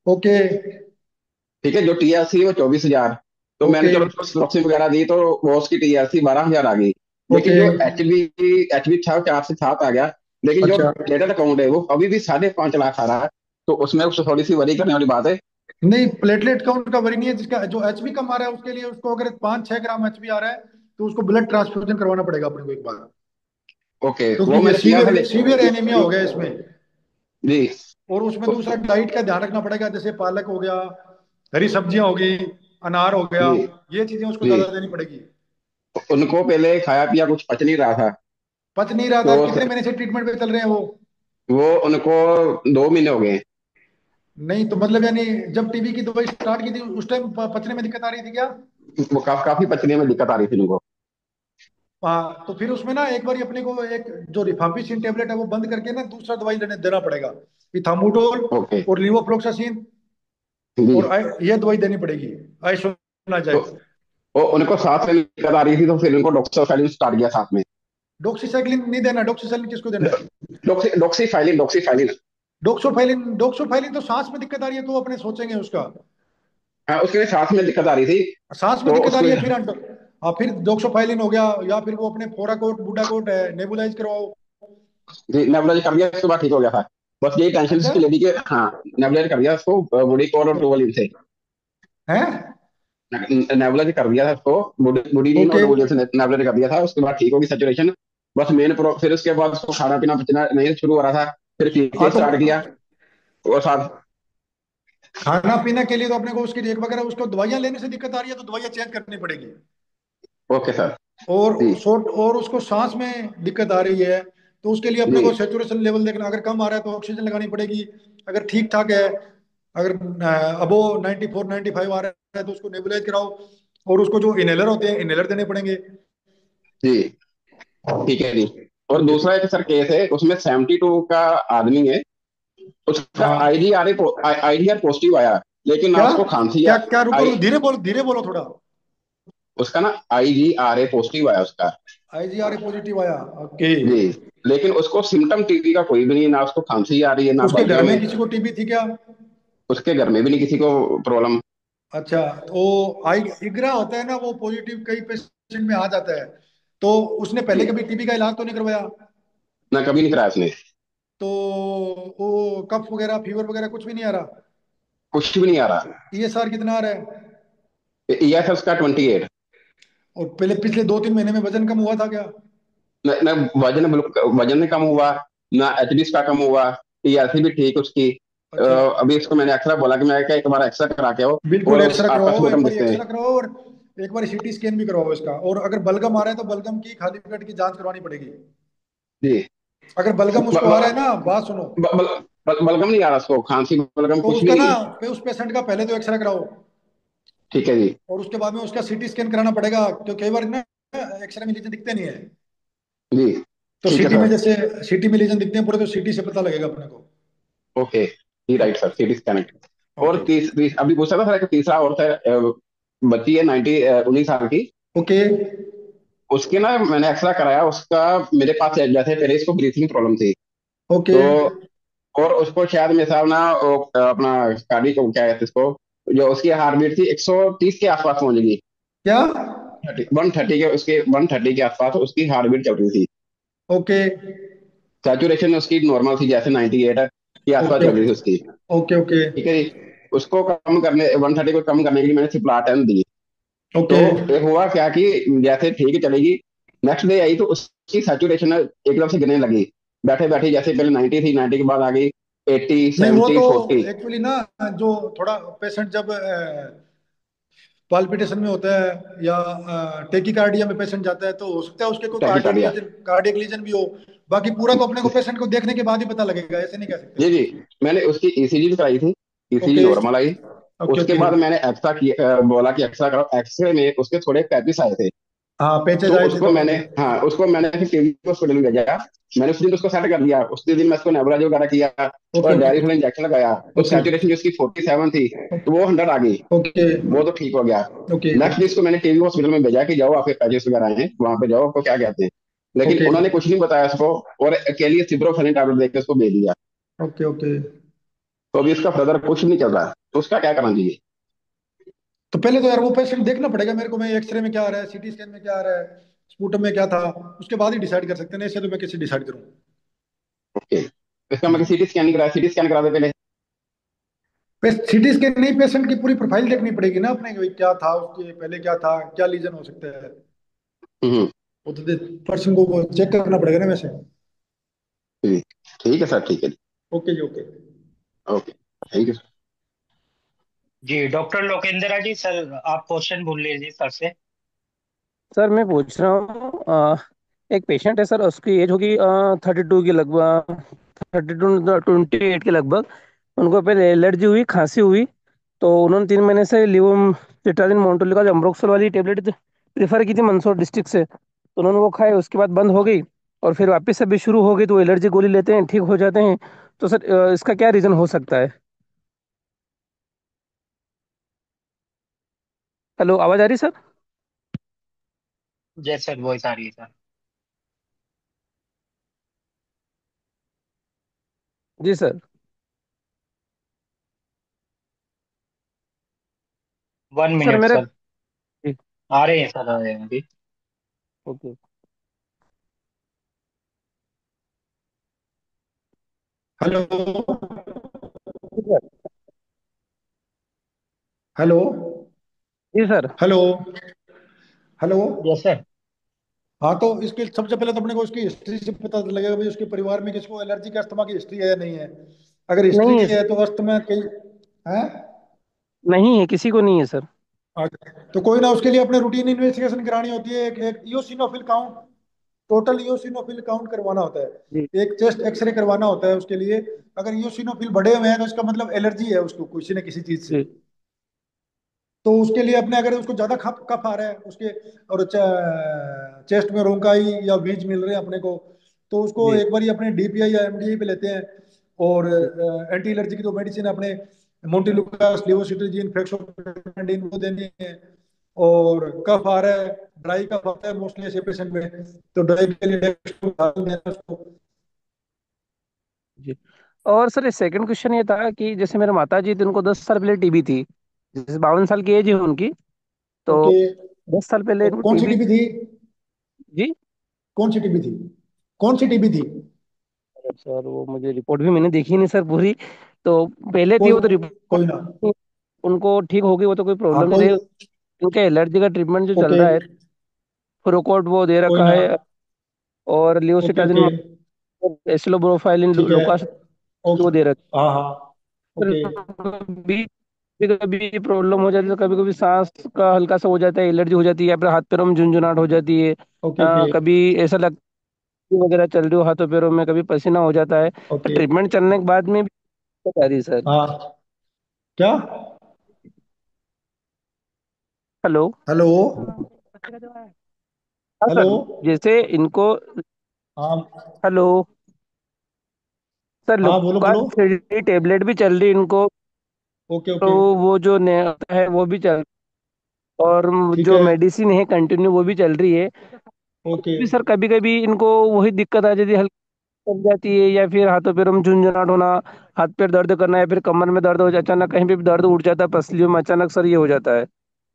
ओके ठीक है, जो टीएलसी है वो 24,000। तो मैंने ओके चलो उसको सुरक्षित वगैरह दी तो वो उसकी टीएलसी 12,000 आ गई। लेकिन ओके। जो एचबी एचबी था 4 से 7 आ गया। लेकिन जो अच्छा। प्लेटेड अकाउंट है वो अभी भी 5.5 लाख आ रहा है। तो उसमें उसको थोड़ी सी वरी करने वाली बात है। नहीं, प्लेटलेट काउंट का वरी नहीं है। जिसका जो एचबी कम आ रहा है उसके लिए, उसको अगर 5-6 ग्राम एचबी आ रहा है तो उसको ब्लड ट्रांसफ्यूजन करवाना पड़ेगा अपने को एक बार। ओके क्योंकि वो ये मैंने किया था सीवियर सीवियर एनीमिया हो गया इसमें। जी। और उसमें तो, दूसरा डाइट का ध्यान रखना पड़ेगा, जैसे पालक हो गया, हरी सब्जियां हो गई, अनार हो गया। जी ये चीजें उसको जी ज्यादा देनी पड़ेगी। उनको पहले खाया पिया कुछ पच नहीं रहा था। पच नहीं रहा था? तो कितने महीने से ट्रीटमेंट पे चल रहे हैं वो? वो उनको 2 महीने हो गए। नहीं तो मतलब यानी जब टीबी की दवाई स्टार्ट की थी उस टाइम पचने में दिक्कत आ रही थी क्या? वो काफी पचने में दिक्कत आ रही थी उनको। हाँ, तो फिर उसमें ना एक बार अपने को एक जो रिफाम्पिसिन टेबलेट है वो बंद करके ना दूसरा दवाई देना पड़ेगा। इथाम्बुटोल ओके और लिवोफ्लोक्सासिन। जी। और ये दवाई देनी पड़ेगी, तो आइसोनाजाइड। वो उनको साथ में दिक्कत आ रही थी तो फिर उनको डॉक्टर स्टार्ट किया साथ में। डोक्सीसाइक्लिन नहीं देना। डोक्सीसाइक्लिन किसको देना है? डॉक्सीफाइलिन। डोक्सोफाइलिन। डोक्सोफाइलिन तो सांस में दिक्कत आ रही है तो अपने सोचेंगे उसका। हाँ उसके सांस में दिक्कत आ रही थी। सांस में तो दिक्कत आ उसको रही है फिर हाँ, फिर डोक्सोफाइलिन हो गया। या फिर वो अपने फोराकोट बूटाकोट है, नेबुलाइज करवाओ। जी नेबुलाइज कर दिया, उसके बाद ठीक हो गया था। बस यही टेंशन अच्छा। उसकी लेडी के। हाँ नेबुलाइज कर दिया उसको बॉडी कोड और डोवल से। है। नेबुलाइज कर दिया था उसको बॉडी लीन और ओके। डोवल से नेबुलाइज कर दिया था, उसके बाद ठीक होगी सेचुरेशन। बस फिर उसके बाद उसको खाना पीना बचना नहीं शुरू हो रहा था। फिर हाँ पीके तो स्टार्ट किया। और साथ। खाना पीना के लिए तो अपने को उसकी एक वगैरह, उसको दवाइयां लेने से दिक्कत आ रही है तो दवाइयां चेंज करनी पड़ेगी। Okay sir. और जी शॉर्ट और उसको सांस में दिक्कत आ रही है तो उसके लिए अपने जी को सेचुरेशन लेवल देखना। अगर कम आ रहा है तो ऑक्सीजन लगानी पड़ेगी। अगर ठीक ठाक है, अगर अबो 94 95 आ रहा है तो उसको नेबुलाइज कराओ। और उसको जो इनहेलर होते हैं, इनहेलर देने पड़ेंगे। जी ठीक है जी। और ठीक है दूसरा ठीक। एक सर केस है, उसमें 72 का आदमी है। उसका हाँ। आईडीआर पॉजिटिव आया, लेकिन ना क्या उसको खांसी क्या आ, क्या? रुको आई रुको, धीरे बोलो थोड़ा। उसका ना आईजीआरए पॉजिटिव आया उसका। आईजीआरए पॉजिटिव आया? ओके। जी। लेकिन उसको सिम्टम टीबी का कोई भी नहीं, ना उसको खांसी आ रही है ना उसके घर बाइयों में में। किसी को टीबी थी क्या? उसके घर में भी नहीं किसी को प्रॉब्लम। अच्छा। तो आई इग्रा होता है ना, वो पॉजिटिव कई पेशेंट में आ जाता है। तो उसने पहले कभी टीबी का इलाज तो नहीं करवाया? ना कभी नहीं कराया उसने। तो वो कफ वगैरह, फीवर वगैरह कुछ भी नहीं आ रहा? कुछ भी नहीं आ रहा। ईएसआर कितना आ रहा है? यह था उसका 28। और पहले पिछले 2-3 महीने में वजन कम हुआ था क्या? न वजन नहीं कम हुआ, ना एचडी उसका कम हुआ। टीआरसी भी ठीक उसकी। अच्छा। अभी इसको मैंने एक्सरा बोला कि मैं क्या एक बार एक्सरा करा के आओ। बिल्कुल और एक्सरा आपका करवाओ, एक सिम्टम बार देखते हैं। एक्सरा करवाओ। और एक बार सीटी स्कैन भी करवाओ इसका। और अगर बलगम आ रहा है तो बलगम की, खाली पेट की जांच करवानी पड़ेगी। जी। अगर बलगम ब, उसको आ रहा है ब, ना, बात सुनो। ब, बल, बलगम नहीं आ रहा उसको, खांसी बलगम तो कुछ भी उसका ना, नहीं है। उस पेशेंट का पहले तो एक्सरा कराओ। ठीक है जी। और उसके बाद में उसका सीटी स्कैन कराना पड़ेगा, क्योंकि कई बार ना एक्सरे में लीजन दिखते नहीं है। जी तो ठीक है सिटी में, सर। जैसे सिटी में लीजन दिखते हैं पूरे, तो सिटी से पता लगेगा अपने को। ओके जी राइट सर, सीटी स्कैन। और ओके अभी पूछा था सर, एक तीसरा औरत है, बच्ची है 19 साल की। ओके उसके ना मैंने एक्सरा कराया उसका। मेरे पास जैसे पहले इसको ब्रीथिंग प्रॉब्लम थी। ओके। तो और उसको शायद मेरे हिसाब ना अपना कार्डिक को क्या कहते हैं इसको, जो उसकी हार्ट बीट थी 130 के आसपास पहुंच गई। क्या? 130 के उसके 130 के आसपास उसकी हार्ट बीट चल रही थी। ओके सैचुरेशन उसकी नॉर्मल थी, जैसे 98 के आसपास ओके चल रही थी उसकी। ओके ओके ठीक है जी। उसको कम करने 130 को कम करने के लिए मैंने सिप्लाटन दी। तो ओके। एक हुआ क्या कि जैसे ठीक चलेगी, नेक्स्ट डे आई तो उसकी सैचुरेशन एकदम से गिरने लगी। बैठे बैठे जैसे पहले 90 थी, 90 के बाद आ गई 80 नहीं, वो 70 तो 40। एक्चुअली ना, जो थोड़ा पेशेंट जब पाल्पिटेशन में होता है, या टेकिकार्डिया में पेशेंट जाता है, तो हो सकता है उसके कोई cardiac tachycardia. Lesion, cardiac lesion भी हो। बाकी पूरा तो अपने को पेशेंट को देखने के बाद ही पता लगेगा, ऐसे नहीं कह सकते। जी जी, मैंने उसकी ईसीजी भी कराई थी, ईसीजी ओके नॉर्मल आई। ओके उसके ओके। बाद मैंने एक्सरा किया, बोला कि एक्सरा कराओ। एक्सरे में उसके थोड़े पैपिस आए थे, हाँ, पेचेज तो आए थे उसको थोड़े मैंने, से। हाँ उसको मैंने फिर केवी हॉस्पिटल में भेजा। मैंने उस दिन उसको सेट कर दिया, उसी दिन मैं उसको नेबुलाइज वगैरह किया ओके और ओके डायरेक्ट इंजेक्शन लगाया। तो ओके सैचुरेशन जो उसकी 47 थी, तो वो 100 आ गई। ओके वो तो ठीक हो गया। ओके नेक्स्ट डे इसको मैंने केवी हॉस्पिटल में भेजा कि जाओ, आपके पैचेस वगैरह हैं वहां पे जाओ, आपको क्या कहते हैं। लेकिन ओके उन्होंने कुछ नहीं बताया उसको, और अकेली सिब्रोफेनिन टैबलेट देकर उसको भेज दिया। Okay okay. तो अभी इसका फर्दर कुछ नहीं चल रहा है, तो उसका क्या करना चाहिए? तो पहले तो यार वो पेशेंट देखना पड़ेगा मेरे को, मैं एक्सरे में क्या आ रहा है, सीटी स्कैन में क्या आ रहा है, स्पूटम में क्या था, उसके बाद ही डिसाइड कर सकते हैं, ऐसे तो मैं कैसे डिसाइड करूँ। ओके, इसका मतलब सीटी स्कैन नहीं कराया, सीटी स्कैन करा दे पहले। सीटी स्कैन नहीं, पेशेंट की पूरी प्रोफाइल देखनी पड़ेगी ना अपने को, क्या था उसके पहले, क्या था, क्या लीजन हो सकता है। हम्म। वो तो पर्सन को चेक करना पड़ेगा ना वैसे। ठीक, ठीक है सर, ठीक है। ओके जी ओके। Okay, thank you. जी डॉक्टर लोकेंद्रा जी, सर आप क्वेश्चन भूल लीजिए सर से। सर मैं पूछ रहा हूँ, एक पेशेंट है सर, उसकी एज होगी 32 के लगभग, 28 के लगभग। उनको पहले एलर्जी हुई, खांसी हुई, तो उन्होंने 3 महीने से लिवोसिट्राजिन मोन्टोलिका अम्ब्रोक्सोल वाली टेबलेट प्रीफर की थी मंदसौर डिस्ट्रिक्ट से, तो उन्होंने वो खाए, उसके बाद बंद हो गई, और फिर वापस से भी शुरू हो गई, तो एलर्जी गोली लेते हैं, ठीक हो जाते हैं। तो सर इसका क्या रीज़न हो सकता है? हेलो, आवाज़ आ रही सर? जैसे सर वॉइस आ रही है सर। जी सर। सर1 मिनट मेरे सर। जी, आ रहे हैं सर, आ रहे हैं अभी। ओके। हेलो जी सर। हेलो जी sir. Hello hello. Yes sir. हाँ, तो इसके सबसे पहले तो अपने को उसकी हिस्ट्री से पता लगेगा भाई उसके परिवार में किसको एलर्जी का, अस्थमा की हिस्ट्री है या नहीं है। अगर हिस्ट्री नहीं है की है सर, तो अस्थमा कई है। नहीं है, किसी को नहीं है सर। तो कोई ना, उसके लिए अपने रूटीन इन्वेस्टिगेशन करानी होती है, एक इयोसिनोफिल काउंट, टोटल इयोसिनोफिल काउंट करवाना होता जी है, एक चेस्ट एक्सरे करवाना होता है उसके लिए। अगर इयोसिनोफिल बढ़े हुए हैं तो इसका मतलब एलर्जी है उसको किसी न किसी चीज से। जी तो उसके लिए अपने, अगर उसको ज्यादा कफ कफ आ रहा है उसके, और चेस्ट में रोंकाई या बीज मिल रहे हैं अपने को, तो उसको जी एक बार अपने डीपीआई या एमडीआई पे लेते हैं। और जी एंटी एलर्जी की जो मेडिसिन अपने मोन्टिलुकास, लिवोसिट्रिजिन, फेक्सोपेंडिन वो देनी है। और कफ आ रहा है, ड्राई कफ आता है मोस्टली ऐसे पेशेंट में, तो ड्राई के लिए डेक्स्ट्रोथाजन देना उसको। जी। और सर सेकंड क्वेश्चन ये था कि जैसे मेरे माता जी थी, उनको 10 साल पहले टीबी थी, जैसे 52 साल की एज है उनकी, तो ओके। 10 साल पहले और इनको कौन सी टीबी। टीबी थी? जी। कौन सी टीबी थी? कौन सी टीबी थी? अरे सर वो मुझे रिपोर्ट भी मैंने देखी नहीं सर पूरी, तो पहले थी कोई वो तो रिपोर्ट, कोई ना। उनको ठीक हो गई, वो तो कोई हाँ प्रॉब्लम नहीं कोई। रही। उनके एलर्जी का ट्रीटमेंट जो चल ओके। रहा है, फ्रोकोट वो दे कोई रखा ना। है, और ओके लियोसिटाजिन, ओके। एसिलोब्रोफाइलिन, ठीक है। लोकास वो ओके। दे रखा हाँ हाँ। है। ओके कभी कभी कभी प्रॉब्लम हो जाती है, तो कभी कभी सांस का हल्का सा हो जाता है, एलर्जी हो जाती है, या फिर हाथ पैरों में झुंझुनाहट हो जाती है। ओके ओके कभी ऐसा लगता है वगैरह चल रही हो हाथों पैरों में, कभी पसीना हो जाता है, तो ओके। ट्रीटमेंट चलने के बाद में भी दिक्कत आ रही है सर। हाँ। क्या? हेलो। हेलो हाँ हेलो। सर, जैसे इनको, हाँ हेलो सर, हाँ, बोलो लुकास बोलो। 3D टेबलेट भी चल रही है इनको, ओके तो ओके। वो जो होता है वो भी चल, और ठीक जो है। मेडिसिन है कंटिन्यू वो भी चल रही है। ओके भी सर कभी कभी इनको वही दिक्कत आ जाती है, हल्की लग जाती है, या फिर हाथों पैरों में झुंझुनाहट होना, हाथ पैर दर्द करना, या फिर कमर में दर्द हो जाए, अचानक कहीं पे भी दर्द उठ जाता है, पसलियों में अचानक सर ये हो जाता है,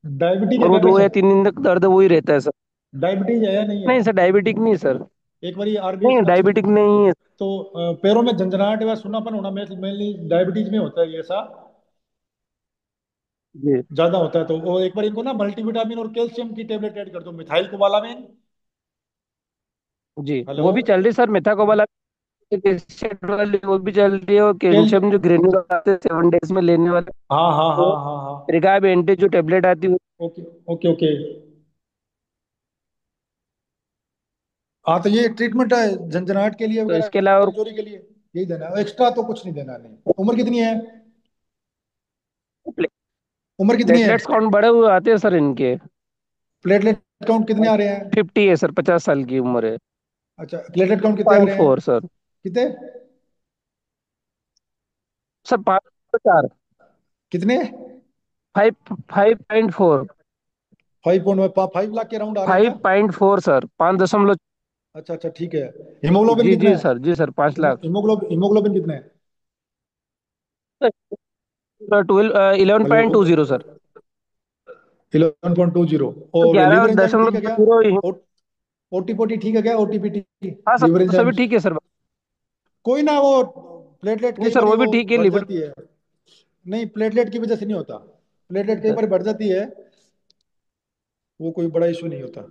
डायबिटीज है और वो क्या 2 या 3 दिन पेशेंट? तक दर्द वो ही रहता है सर। डायबिटीज है या नहीं है? नहीं सर, डायबिटिक नहीं सर। एक बार आरबीएस नहीं, में अच्छी। डायबिटिक नहीं है। तो पैरों में झंझनाहट या सुन्नापन होना मेनली डायबिटीज में होता है ये ऐसा, जी ज्यादा होता है। तो वो एक बार इनको ना मल्टीविटामिन और कैल्शियम की टेबलेट ऐड कर दो, मिथाइल कोबालामिन। जी, हेलो। वो भी चल रही सर, मेथाकोबाला। पेशेंट वाली वो भी चल रही है, और कैल कैल्शियम जो ग्रेन्यूल आते हैं 7 डेज में लेने वाले, हाँ हाँ हाँ तो हाँ हाँ। रिगाब एंटी जो टेबलेट आती है ओके ओके ओके। हाँ तो ये ट्रीटमेंट है झंझनाहट के लिए तो वगैरह, इसके अलावा और कमजोरी के लिए यही देना है, एक्स्ट्रा तो कुछ नहीं देना। नहीं, उम्र कितनी है? उम्र कितनी है? प्लेटलेट्स काउंट बढ़े हुए आते हैं सर इनके। प्लेटलेट काउंट कितने आ रहे हैं? 50 है सर, 50 साल की उम्र है। अच्छा, प्लेटलेट काउंट कितने आ पॉइंट रहे हैं? Four sir. कितने? सर 5.4। कितने? 5.4। 5.5 लाख के राउंड आ रहे हैं क्या? 5.4 सर, 5 दशमलव। अच्छा अच्छा ठीक है। हीमोग्लोबिन जी कितना जी है? सर, जी सर, 5 लाख। हीमोग्लोबिन कितना है? 11.20 सर। 11.20। तो और ग्यारह लिवर एंजाइम ठीक दशमलव है दो क्या? जीरो ओटी पोटी ठीक है क्या? ओटीपीटी, हाँ लिवर सर, सभी एंजाइम्स? ठीक है सर। कोई ना, वो प्लेटलेट नहीं कई सर, बार वो भी वो ठीक है, बढ़ लिपिड। जाती है। नहीं, प्लेटलेट की वजह से नहीं होता। प्लेटलेट कई सर बार बढ़ जाती है, वो कोई बड़ा इशू नहीं होता।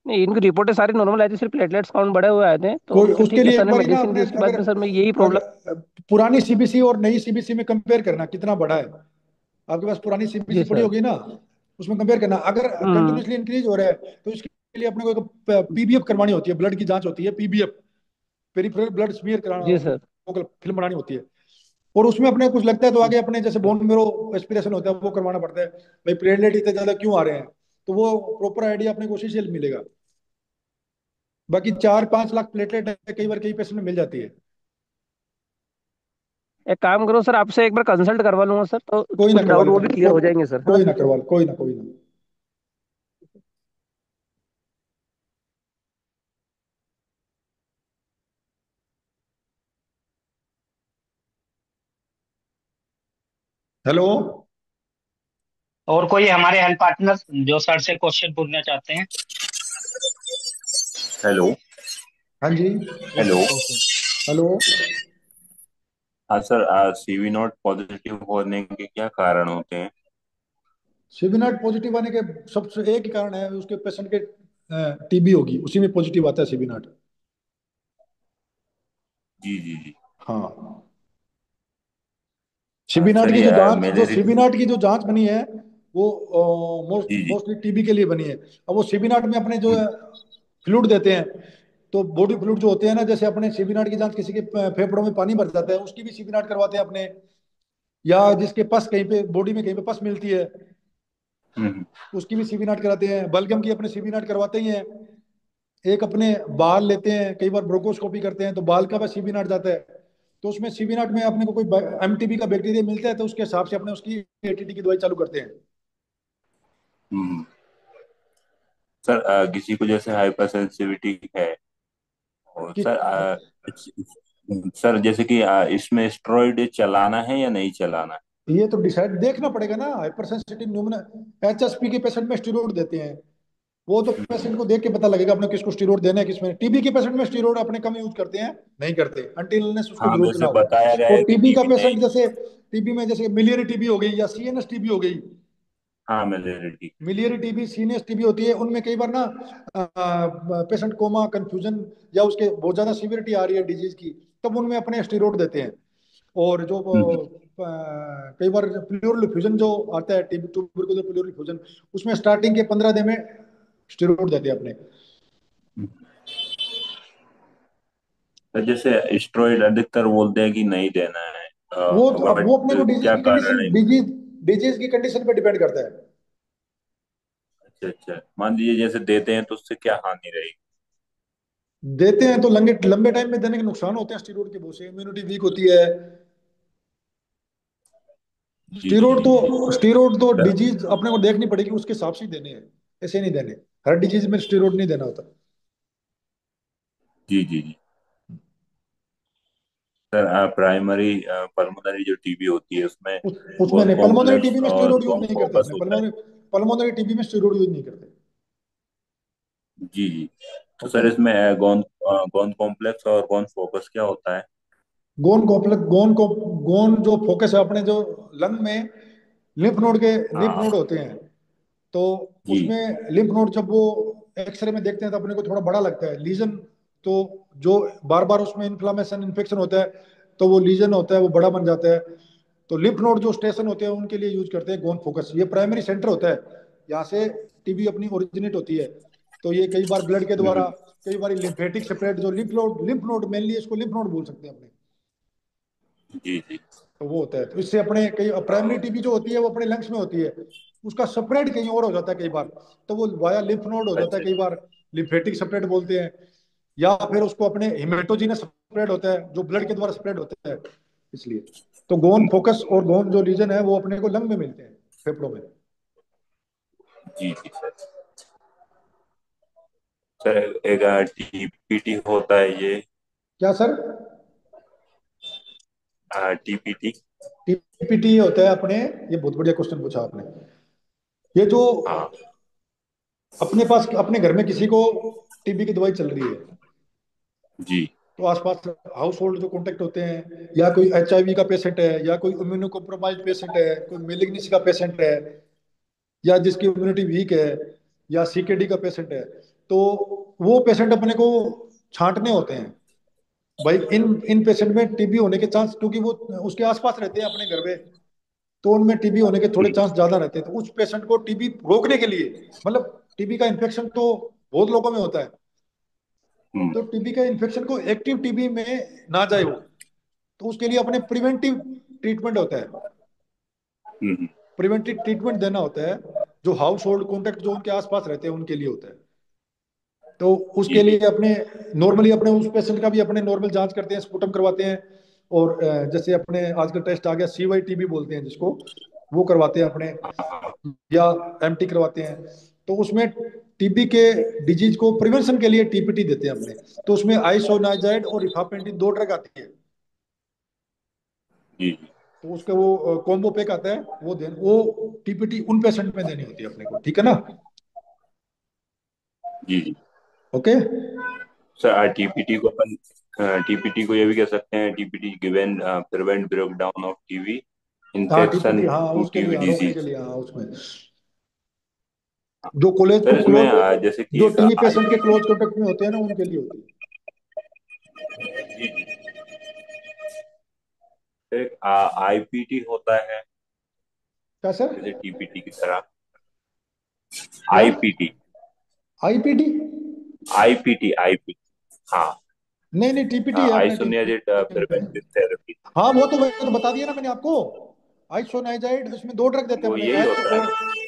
नहीं, इनकी रिपोर्टें सारी नॉर्मल आई थी, सिर्फ प्लेटलेट्स काउंट बढ़े हुए आए थे, तो कोई मैं उसके ठीक है, लिए सर एक ने बार ना मेडिसिन दी, अपने, उसके बाद में सर मैं यही प्रॉब्लम। पुरानी सीबीसी और नई सीबीसी में कंपेयर करना कितना बड़ा है। आपके पास पुरानी जी सीबीसी पड़ी सर। होगी ना, उसमें कंपेयर करना। अगर हम्म। कंटिन्यूसली इंक्रीज हो रहा है तो इसके लिए अपने को एक पीबीएफ करवानी होती है, ब्लड की जांच होती है, पीबीएफ, पेरिफेरल ब्लड स्मीयर कराना, जी सर। वो फिल्म बनानी होती है। और उसमें अपने कुछ लगता है तो आगे अपने जैसे बोन मेरो एस्पिरेशन होता है, वो करवाना पड़ता है। भाई प्लेटलेट इतने ज्यादा क्यों आ रहे हैं, तो वो प्रॉपर आइडिया अपने को उसी से मिलेगा। बाकी 4-5 लाख प्लेटलेट है, कई बार कई पेशेंट में मिल जाती है। एक काम करो सर, आपसे एक बार कंसल्ट करवा लूंगा सर, तो कोई ना कुछ करवा डाउट वो लेना, भी क्लियर हो जाएंगे सर, है ना? कोई ना करवा, कोई ना कोई ना। हेलो। और कोई हमारे हेल्थ पार्टनर जो सर से क्वेश्चन पूछना चाहते हैं? हेलो। हाँ जी। हेलो। ओके। हेलो। हाँ सर, सीवी नॉट पॉजिटिव होने के क्या कारण होते हैं? सीबीनाट पॉजिटिव आने के सबसे एक ही कारण है, उसके पेशेंट के टीबी होगी, उसी में पॉजिटिव आता है सीबीनाट। जी जी जी। हाँ, सीबीनाट सर की ये जो जांच, जो मेलेरिटी। सीबीनाट की जो जांच बनी है, वो जी जी। मोस्टली टीबी के लिए बनी है। अब वो सीबीनाट में अपने जो हम्म, फ्लूइड देते हैं, तो बॉडी फ्लूइड जो होते हैं ना, जैसे अपने सीबीनाट की जांच, किसी के फेफड़ों में पानी भर जाता है, उसकी भी सीबीनाट करवाते हैं अपने, या जिसके पस कहीं पे बॉडी में कहीं पे पस मिलती है, हम्म, उसकी भी सीबीनाट कराते हैं। बलगम की अपने सीबीनाट करवाते ही हैं। एक अपने बाल लेते हैं, कई बार ब्रोंकोस्कोपी करते हैं तो बाल का भी सीबी नाट जाता है। तो उसमें सीबी नाट में अपने को कोई एमटीबी का बैक्टीरिया मिलता है, तो उसके हिसाब से अपने उसकी एटीटी की दवाई चालू करते हैं। हम्म। सर किसी को जैसे हाइपर सेंसिटिविटी है, और कि सर सर जैसे कि इसमें स्टेरॉइड चलाना है या नहीं चलाना है? ये तो डिसाइड देखना पड़ेगा ना। हाइपर सेंसिटिव न्यूमोनिया एचएसपी के पेशेंट में स्टीरोड देते हैं, वो तो पेशेंट को देख के पता लगेगा अपने किसको स्टीरोड देना है, किसमें। टीबी के पेशेंट में स्टीरोड अपने कम यूज करते हैं, नहीं करते अंटिल उसको हाँ, जरूरत ना वैसे हो। बताया गया और है कि टीबी का टीबी नहीं। पेशेंट जैसे, टीबी में जैसे मिलियरी टीबी हो गई या सीएनएस टीबी हो गई, हाँ, मेलेरिटी। मिलियरी टीबी सीनियस टीबी होती है, उनमें कई बार ना पेशेंट कोमा, कंफ्यूजन, या उसके बहुत ज्यादा सीवियरिटी आ रही है डिजीज की, तब उनमें अपने स्टेरॉइड देते हैं। और जो हम्म, कई बार प्लूरल फ्यूजन जो आता है, टीबी ट्यूबरकुलर प्लूरल फ्यूजन, उसमें स्टार्टिंग के 15 दिन में स्टेरॉइड देते हैं अपने। हम्म। तो जैसे स्टेरॉइड अधिकतर बोलते हैं कि नहीं देना है, वो तो अब बट वो अपने को डिजीज क्या की कारण कंडीशन, है? डिजीज डिजीज की कंडीशन पे डिपेंड करता है। अच्छा अच्छा, मान लीजिए जैसे देते हैं तो उससे क्या हानि रहेगी? देते हैं तो लंबे लंबे टाइम में देने के नुकसान होते हैं स्टीरोड के, बहुत से इम्यूनिटी वीक होती है। जी जी जी जी। स्टीरोड तो सर, डिजीज अपने को देखनी पड़ेगी, उसके हिसाब से ही देने हैं, ऐसे नहीं देने। हर डिजीज में स्टीरोड नहीं देना होता। जी जी जी। सर प्राइमरी पल्मोनरी जो टीबी होती है उसमें उसमें कौन नहीं, पल्मोनरी कॉम्प्लेक्स टीबी में और स्टीरोड यूज कौन नहीं करते फोकस अपने, होता है? पल्मोनरी पल्मोनरी टीबी में स्टीरोड यूज नहीं करते। जी जी। तो ओके। सर इसमें गौन कॉम्प्लेक्स और गौन फोकस क्या होता है? गोन कॉम्प्लेक्स, गोन जो फोकस है अपने जो लंग में, लिम्फ नोड के, लिम्फ हाँ। नोड होते हैं, तो जी। उसमें लिम्फ नोड जब वो एक्सरे में देखते हैं तो अपने को थोड़ा बड़ा लगता है लीजन। तो जो बार बार उसमें इन्फ्लामेशन इन्फेक्शन होता है, तो वो लीजन होता है वो बड़ा बन जाता है। तो लिम्फ नोड जो स्टेशन होते हैं उनके लिए यूज करते हैं गोन फोकस। ये प्राइमरी सेंटर होता है, यहाँ से टीबी अपनी ओरिजिनेट होती है। तो ये कई बार ब्लड के द्वारा, हम्म, कई बार लिम्फेटिक स्प्रेड, जो लिम्फ नोड मेनली इसको लिम्फ नोड बोल सकते हैं अपने। जी जी। तो वो होता है, तो इससे अपने कई प्राइमरी टीबी जो होती है वो अपने लंग्स में होती है, उसका स्प्रेड कहीं और हो जाता है कई बार। तो वो वाया लिम्फ नोड हो जाता है अच्छा कई बार, लिम्फेटिक स्प्रेड बोलते हैं। या फिर उसको अपने हिमेटोजिनस स्प्रेड होता है, जो ब्लड के द्वारा स्प्रेड होता है, इसलिए। तो गोन फोकस और गोन जो रीजन है वो अपने को लंग में मिलते हैं, फेफड़ों में। जी जी सर। सर एक टीपीटी होता है ये, क्या सर? टीपीटी। टीपीटी होता है अपने, ये बहुत बढ़िया क्वेश्चन पूछा आपने। ये जो हाँ अपने पास अपने घर में किसी को टीबी की दवाई चल रही है, जी तो आसपास हाउस होल्ड जो कॉन्टेक्ट होते हैं, या कोई एचआईवी का पेशेंट है, या कोई इम्यूनो कॉम्प्रोमाइज पेशेंट है, कोई मेलिग्नेसी का पेशेंट है, या जिसकी इम्यूनिटी वीक है, या सीकेडी का पेशेंट है, तो वो पेशेंट अपने को छांटने होते हैं। भाई इन इन पेशेंट में टीबी होने के चांस, क्योंकि वो उसके आसपास रहते हैं अपने घर में, तो उनमें टीबी होने के थोड़े चांस ज्यादा रहते हैं। तो उस पेशेंट को टीबी रोकने के लिए, मतलब टीबी का इन्फेक्शन तो बहुत लोगों में होता है, हम्म तो टीबी का इन्फेक्शन को एक्टिव टीबी में ना जाए वो, तो उसके लिए अपने प्रिवेंटिव ट्रीटमेंट होता है। हम्म, प्रिवेंटिव ट्रीटमेंट देना होता है, जो हाउस होल्ड कॉन्टेक्ट जो उनके आसपास रहते हैं उनके लिए होता है। तो जी उसके जी। लिए अपने नॉर्मली अपने उस पेशेंट का भी अपने नॉर्मल जांच करते हैं, स्पुटम करवाते हैं। और जैसे अपने आजकल टेस्ट आ गया सीवाई टीबी बोलते हैं जिसको, वो करवाते हैं अपने, हाँ हाँ। या एमटी करवाते हैं। तो उसमें टीबी के डिजीज को प्रिवेंशन के लिए टीपीटी देते हैं अपने। तो उसमें आइसोनाइजाइड और रिफापेंटिन दो ड्रग आती है। जी जी तो उसका वो कॉम्बो पैक आता है, वो टीपीटी उन पेशेंट में देनी होती है अपने को, ठीक है ना? जी जी। ओके। सर टीपीटी को अपन, टीपीटी को ये भी कह सकते हैं, TPT given prevent breakdown of TV हाँ इन्फेक्शन टीपीटी, हाँ टू उसके लिए, टीवी हाँ रोकने के डिजीज। लिए, हाँ उसमें जो कॉलेज सर को इसमें क्लोज, जैसे कि जो एक टीबी आई। पेशेंट के क्लोज कॉन्टेक्ट में होते हैं ना उनके लिए होती है। जी जी। एक आईपीटी होता है क्या सर? जैसे टीपीटी की तरह। क्या? आईपीटी। आईपीडी? IPT IPT. हाँ। नहीं नहीं, टीपीटी है अपने टीबी आइसोनियाजिड में। Preventive therapy. हाँ वो तो बता दिया ना मैंने आपको, आइसोनाइजाइड, इसमें दो ड्रग देते हैं वो अपने, यही होता है।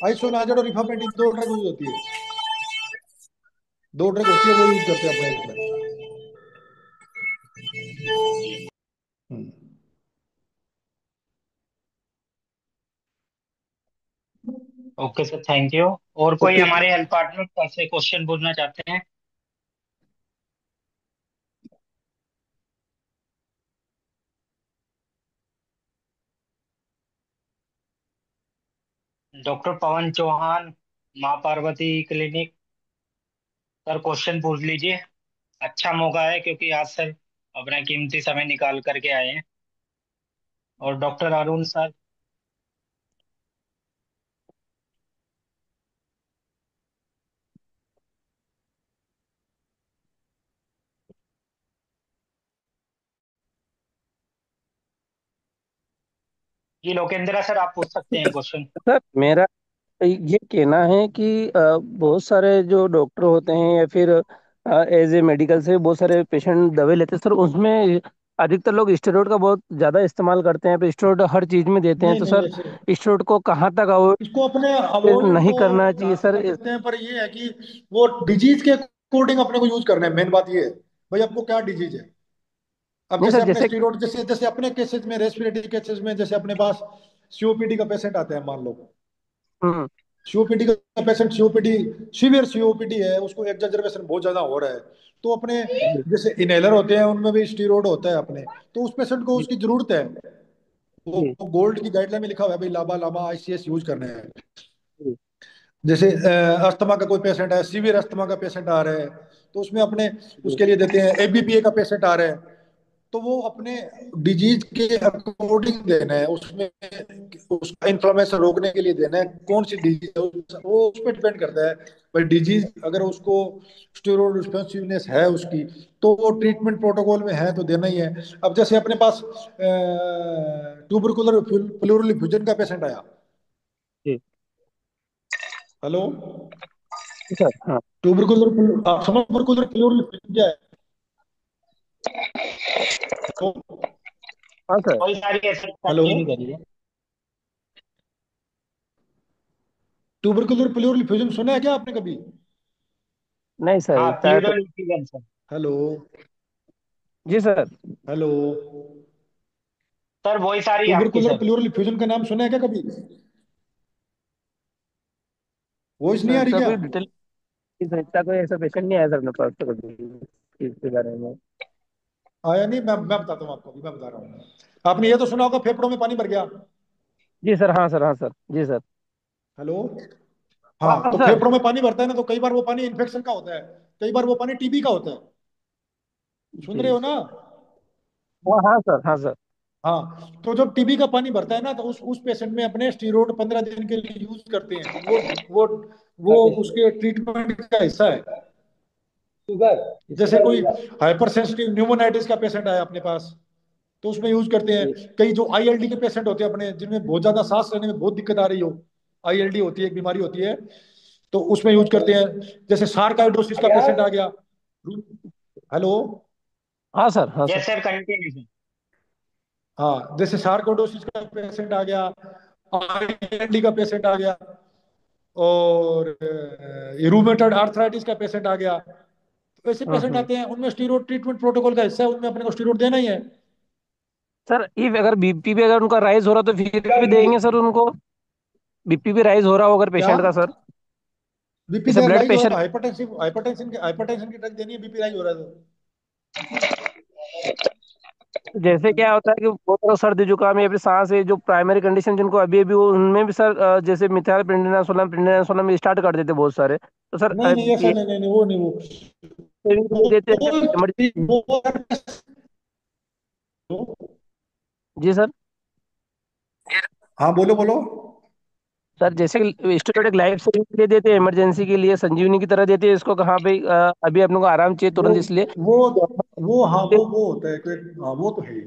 आइसोनाइजाइड और रिफापेंटिन, दो ड्रग यूज होती है, दो ड्रग होती है वो यूज करते हैं अपने इसमें। Hmm. Okay sir, thank you. और कोई ओके। हमारे हेल्प पार्टनर से क्वेश्चन पूछना चाहते हैं? डॉक्टर पवन चौहान, माँ पार्वती क्लिनिक। सर क्वेश्चन पूछ लीजिए, अच्छा मौका है क्योंकि आज सर अपना कीमती समय निकाल करके आए हैं। और डॉक्टर अरुण सर। जी लोकेंद्रा सर, आप पूछ सकते हैं क्वेश्चन। सर मेरा ये कहना है कि बहुत सारे जो डॉक्टर होते हैं या फिर एज ए मेडिकल से बहुत सारे पेशेंट दवाई लेते हैं सर, उसमें अधिकतर लोग स्टेरॉइड का बहुत ज़्यादा इस्तेमाल करते हैं, तो स्टेरॉइड हर चीज़ में देते हैं, नहीं तो नहीं, सर ऐसे स्टेरॉइड को कहाँ तक अवॉइड इसको अपने अवॉइड नहीं तो करना चाहिए सर कर सकते हैं, पर ये है कि वो डिजीज के अकॉर्डिंग अपने को यूज करना है, मेन बात ये है। भाई आपको क्या डिजीज है? अब नहीं जैसे सर अपने जैसे। स्टीरोड, जैसे जैसे अपने केसेस में, रेस्पिरेटरी केसेस में, जैसे अपने पास सीओपीडी का पेशेंट आता है मान लो, हम्म। सीओपीडी का पेशेंट, सीओपीडी सीवियर सीओपीडी है, उसको एग्जर्वेशन बहुत ज्यादा हो रहा है, तो अपने जी जैसे इनहेलर होते हैं उनमें भी स्टीरोड होता है अपने, तो उस पेशेंट को जी उसकी जरूरत है। वो जी गोल्ड की गाइडलाइन में लिखा हुआ है भाई, लाबा लाबा आईसीएस यूज करने हैं। जी जैसे अस्थमा का कोई पेशेंट है, सीवियर अस्थमा का पेशेंट आ रहा है, तो उसमें अपने जी उसके लिए देते हैं। एबीपीए का पेशेंट आ रहा है, तो वो अपने डिजीज के अकॉर्डिंग देना है, उसमें उसका इन्फ्लेमेशन रोकने के लिए देना है। कौन सी डिजीज है वो उस पर डिपेंड करता है। भाई डिजीज अगर उसको स्टेरॉइड रिस्पॉन्सिवनेस है उसकी, तो वो ट्रीटमेंट प्रोटोकॉल में है तो देना ही है। अब जैसे अपने पास ट्यूबरकुलर प्लूरल इफ्यूजन का पेशेंट आया। जी हेलो। सर। हाँ ट्यूबरकुलर आप समझ ट्यूबरकुलर प्लूरल इफ्यूजन क्या है? तो हाँ सर। कोई सारी ऐसे हेलो, कंटिन्यू करिए। ट्यूबरकुलर प्लूरल इफ्यूजन सुना है क्या आपने कभी? नहीं सर, हाँ, इतना तो। Plural influence sir. हेलो। जी सर। हेलो। सर वही सारी आपकी ट्यूबरकुलर सर। प्लूरल इफ्यूजन का नाम सुना है क्या कभी? वॉइस नहीं सर आ रही इतना क्या? कोई डिटेल, इतना कोई ऐसा पेशेंट नहीं आया सर मेरे पास तो कभी इसके बारे में। आया नहीं? मैं बताता हूँ आपको, अभी मैं बता रहा हूँ। आपने ये तो सुना होगा फेफड़ों में पानी भर गया। जी सर। हाँ सर, हाँ सर। जी सर। हेलो। हाँ हाँ, हाँ तो सर। फेफड़ों में पानी भरता है ना, तो कई बार वो पानी इन्फेक्शन का होता है, कई बार वो पानी टीबी का होता है। सुन रहे जी। हो ना? हाँ हाँ सर, हाँ सर। हाँ, तो जब टीबी का पानी भरता है ना, तो उस पेशेंट में अपने स्टीरोड 15 दिन के लिए यूज करते हैं। वो वो उसके ट्रीटमेंट का हिस्सा है। जैसे कोई हाइपर सेंसिटिव न्यूमोनाइटिस का पेशेंट आया अपने पास, तो उसमें यूज करते जी हैं। कई जो आईएलडी के पेशेंट होते हैं अपने, जिनमें बहुत ज्यादा सांस लेने में बहुत दिक्कत आ रही हो, आईएलडी होती है, एक बीमारी होती है, तो उसमें यूज करते हैं। जैसे सार्काइडोसिस का पेशेंट आ गया। हेलो। हाँ सर, हाँ sir. Yes sir, continue sir. हाँ, जैसे सार्कोइडोसिस का पेशेंट आ गया, आईएलडी का पेशेंट आ गया, और रूमेटॉइड आर्थराइटिस का पेशेंट आ गया, तो ऐसे पेशेंट हम्म। आते हैं, उनमें स्टीरॉयड ट्रीटमेंट प्रोटोकॉल का हिस्सा है, उनमें अपने को स्टीरॉयड देना ही है। सर इफ अगर बीपी भी अगर उनका राइज हो रहा तो फिर भी देंगे सर उनको? बीपी भी राइज हो रहा हो अगर क्या? पेशेंट का सर, बीपी जैसे ब्लड राइज हो प्रेशर। रहा है, हाइपरटेंशन की ड्रग देनी है बीपी राइज हो रहा है तो। जैसे क्या होता है कि बहुत सारा सर्दी जुकाम या फिर सांस है जो प्राइमरी कंडीशन जिनको अभी अभी वो उनमें भी सर जैसे मिथाइल प्रिंडाजोलम स्टार्ट कर देते बहुत सारे, तो सर नहीं नहीं, ऐसा ये नहीं, नहीं नहीं, वो नहीं, दे देते हैं इमरजेंसी। वो जी सर। हाँ, बोलो बोलो। सर जैसे स्टूडेंट लाइफ सेविंग के लिए देते हैं, इमरजेंसी के लिए संजीवनी की तरह देते हैं इसको, कहाँ भाई अभी अपने को आराम चाहिए वो तुरंत इसलिए। वो वो हाँ, वो होता है हाँ, वो तो है ही।